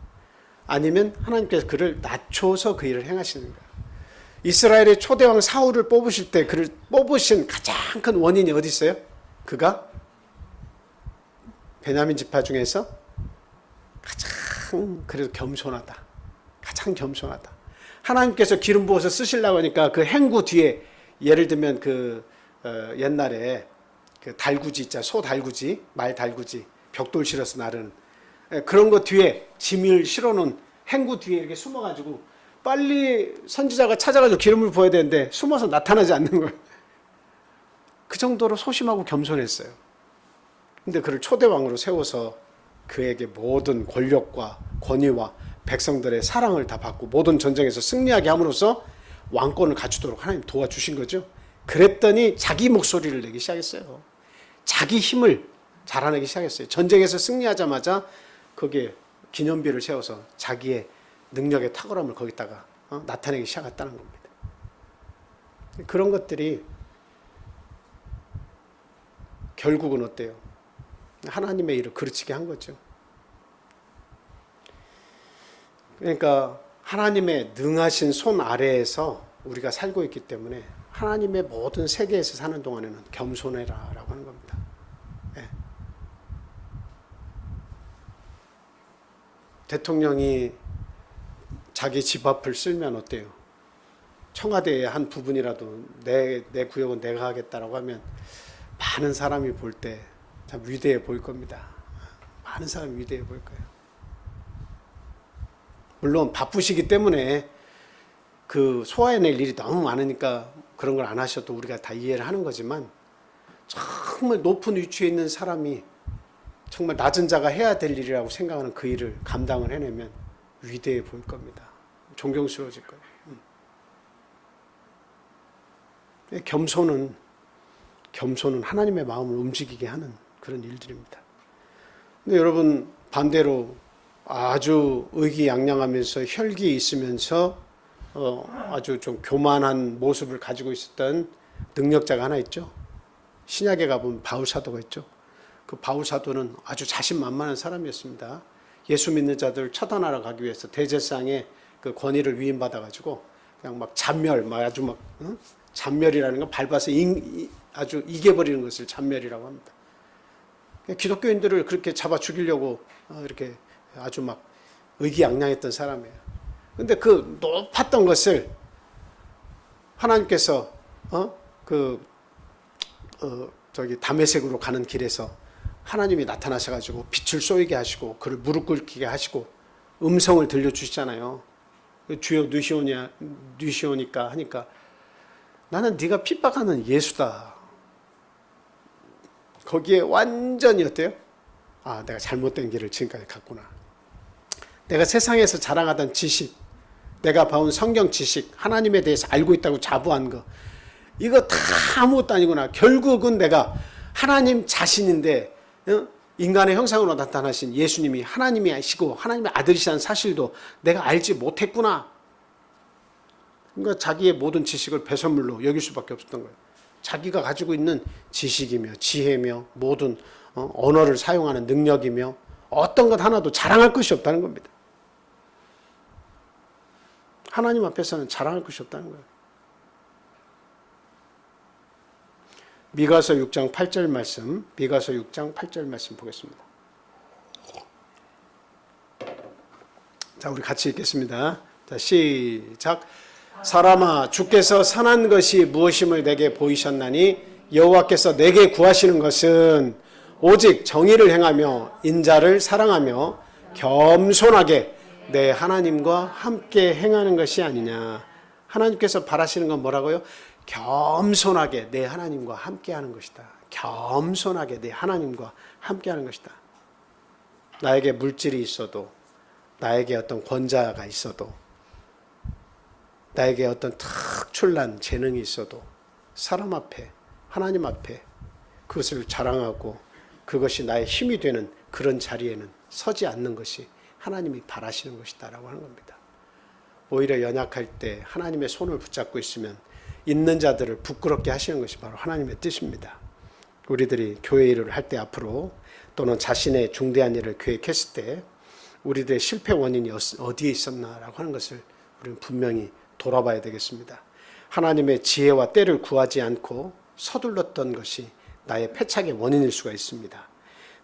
아니면 하나님께서 그를 낮춰서 그 일을 행하시는 거예요. 이스라엘의 초대왕 사울을 뽑으실 때 그를 뽑으신 가장 큰 원인이 어디 있어요? 그가 베냐민 지파 중에서 가장 그래도 겸손하다. 가장 겸손하다. 하나님께서 기름 부어서 쓰시려고 하니까 그 행구 뒤에 예를 들면 옛날에 그 달구지 있잖아. 소 달구지, 말 달구지, 벽돌 실어서 나르는 그런 거 뒤에 짐을 실어놓은 행구 뒤에 이렇게 숨어가지고 빨리 선지자가 찾아가지고 기름을 부어야 되는데 숨어서 나타나지 않는 거예요. 그 정도로 소심하고 겸손했어요. 근데 그를 초대왕으로 세워서 그에게 모든 권력과 권위와 백성들의 사랑을 다 받고 모든 전쟁에서 승리하게 함으로써 왕권을 갖추도록 하나님 도와주신 거죠. 그랬더니 자기 목소리를 내기 시작했어요. 자기 힘을 자라내기 시작했어요. 전쟁에서 승리하자마자 거기에 기념비를 세워서 자기의 능력의 탁월함을 거기다가 나타내기 시작했다는 겁니다. 그런 것들이 결국은 어때요? 하나님의 일을 그르치게 한 거죠. 그러니까 하나님의 능하신 손 아래에서 우리가 살고 있기 때문에 하나님의 모든 세계에서 사는 동안에는 겸손해라라고 하는 겁니다. 네. 대통령이 자기 집 앞을 쓸면 어때요? 청와대의 한 부분이라도 내 구역은 내가 하겠다라고 하면 많은 사람이 볼 때 참 위대해 보일 겁니다. 많은 사람이 위대해 보일 거예요. 물론 바쁘시기 때문에 그 소화해낼 일이 너무 많으니까 그런 걸 안 하셔도 우리가 다 이해를 하는 거지만 정말 높은 위치에 있는 사람이 정말 낮은 자가 해야 될 일이라고 생각하는 그 일을 감당을 해내면 위대해 보일 겁니다. 존경스러워질 거예요. 겸손은 하나님의 마음을 움직이게 하는 그런 일들입니다. 근데 여러분 반대로 아주 의기양양하면서 혈기 있으면서 아주 좀 교만한 모습을 가지고 있었던 능력자가 하나 있죠. 신약에 가보면 바울사도가 있죠. 그 바울사도는 아주 자신만만한 사람이었습니다. 예수 믿는 자들 처단하러 가기 위해서 대제사장의 그 권위를 위임받아가지고 그냥 막 잔멸이라는 건 밟아서 아주 이겨버리는 것을 잔멸이라고 합니다. 기독교인들을 그렇게 잡아 죽이려고 이렇게 아주 막 의기양양했던 사람이에요. 근데 그 높았던 것을 하나님께서 다메섹으로 가는 길에서 하나님이 나타나셔가지고 빛을 쏘이게 하시고 그를 무릎 꿇게 하시고 음성을 들려주시잖아요. 주여 누시오니까 하니까 나는 네가 핍박하는 예수다. 거기에 완전히 어때요? 아, 내가 잘못된 길을 지금까지 갔구나. 내가 세상에서 자랑하던 지식, 내가 봐온 성경 지식, 하나님에 대해서 알고 있다고 자부한 거, 이거 다 아무것도 아니구나. 결국은 내가 하나님 자신인데 인간의 형상으로 나타나신 예수님이 하나님이시고 하나님의 아들이시라는 사실도 내가 알지 못했구나. 그러니까 자기의 모든 지식을 배설물로 여길 수밖에 없었던 거예요. 자기가 가지고 있는 지식이며 지혜며 모든 언어를 사용하는 능력이며 어떤 것 하나도 자랑할 것이 없다는 겁니다. 하나님 앞에서는 자랑할 것이 없다는 거예요. 미가서 6장 8절 말씀, 미가서 6장 8절 말씀 보겠습니다. 자, 우리 같이 읽겠습니다. 자, 시작. 사람아, 주께서 선한 것이 무엇임을 내게 보이셨나니 여호와께서 내게 구하시는 것은 오직 정의를 행하며 인자를 사랑하며 겸손하게 내 하나님과 함께 행하는 것이 아니냐. 하나님께서 바라시는 건 뭐라고요? 겸손하게 내 하나님과 함께 하는 것이다. 겸손하게 내 하나님과 함께 하는 것이다. 나에게 물질이 있어도, 나에게 어떤 권자가 있어도, 나에게 어떤 특출난 재능이 있어도 사람 앞에, 하나님 앞에 그것을 자랑하고 그것이 나의 힘이 되는 그런 자리에는 서지 않는 것이 하나님이 바라시는 것이다라고 하는 겁니다. 오히려 연약할 때 하나님의 손을 붙잡고 있으면 있는 자들을 부끄럽게 하시는 것이 바로 하나님의 뜻입니다. 우리들이 교회 일을 할 때 앞으로 또는 자신의 중대한 일을 계획했을 때 우리들의 실패 원인이 어디에 있었나라고 하는 것을 우리는 분명히 돌아봐야 되겠습니다. 하나님의 지혜와 때를 구하지 않고 서둘렀던 것이 나의 패착의 원인일 수가 있습니다.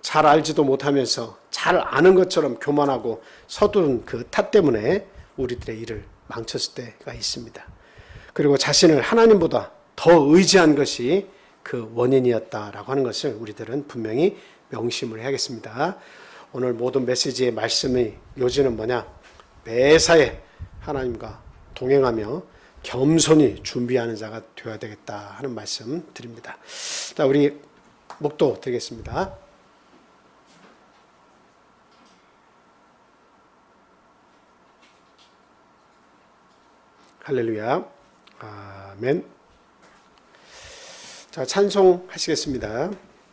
잘 알지도 못하면서 잘 아는 것처럼 교만하고 서두른 그 탓 때문에 우리들의 일을 망쳤을 때가 있습니다. 그리고 자신을 하나님보다 더 의지한 것이 그 원인이었다라고 하는 것을 우리들은 분명히 명심을 해야겠습니다. 오늘 모든 메시지의 말씀의 요지는 뭐냐? 매사에 하나님과 동행하며 겸손히 준비하는 자가 되어야 되겠다 하는 말씀 드립니다. 자, 우리 목도 드리겠습니다. 할렐루야. 아멘. 자, 찬송하시겠습니다.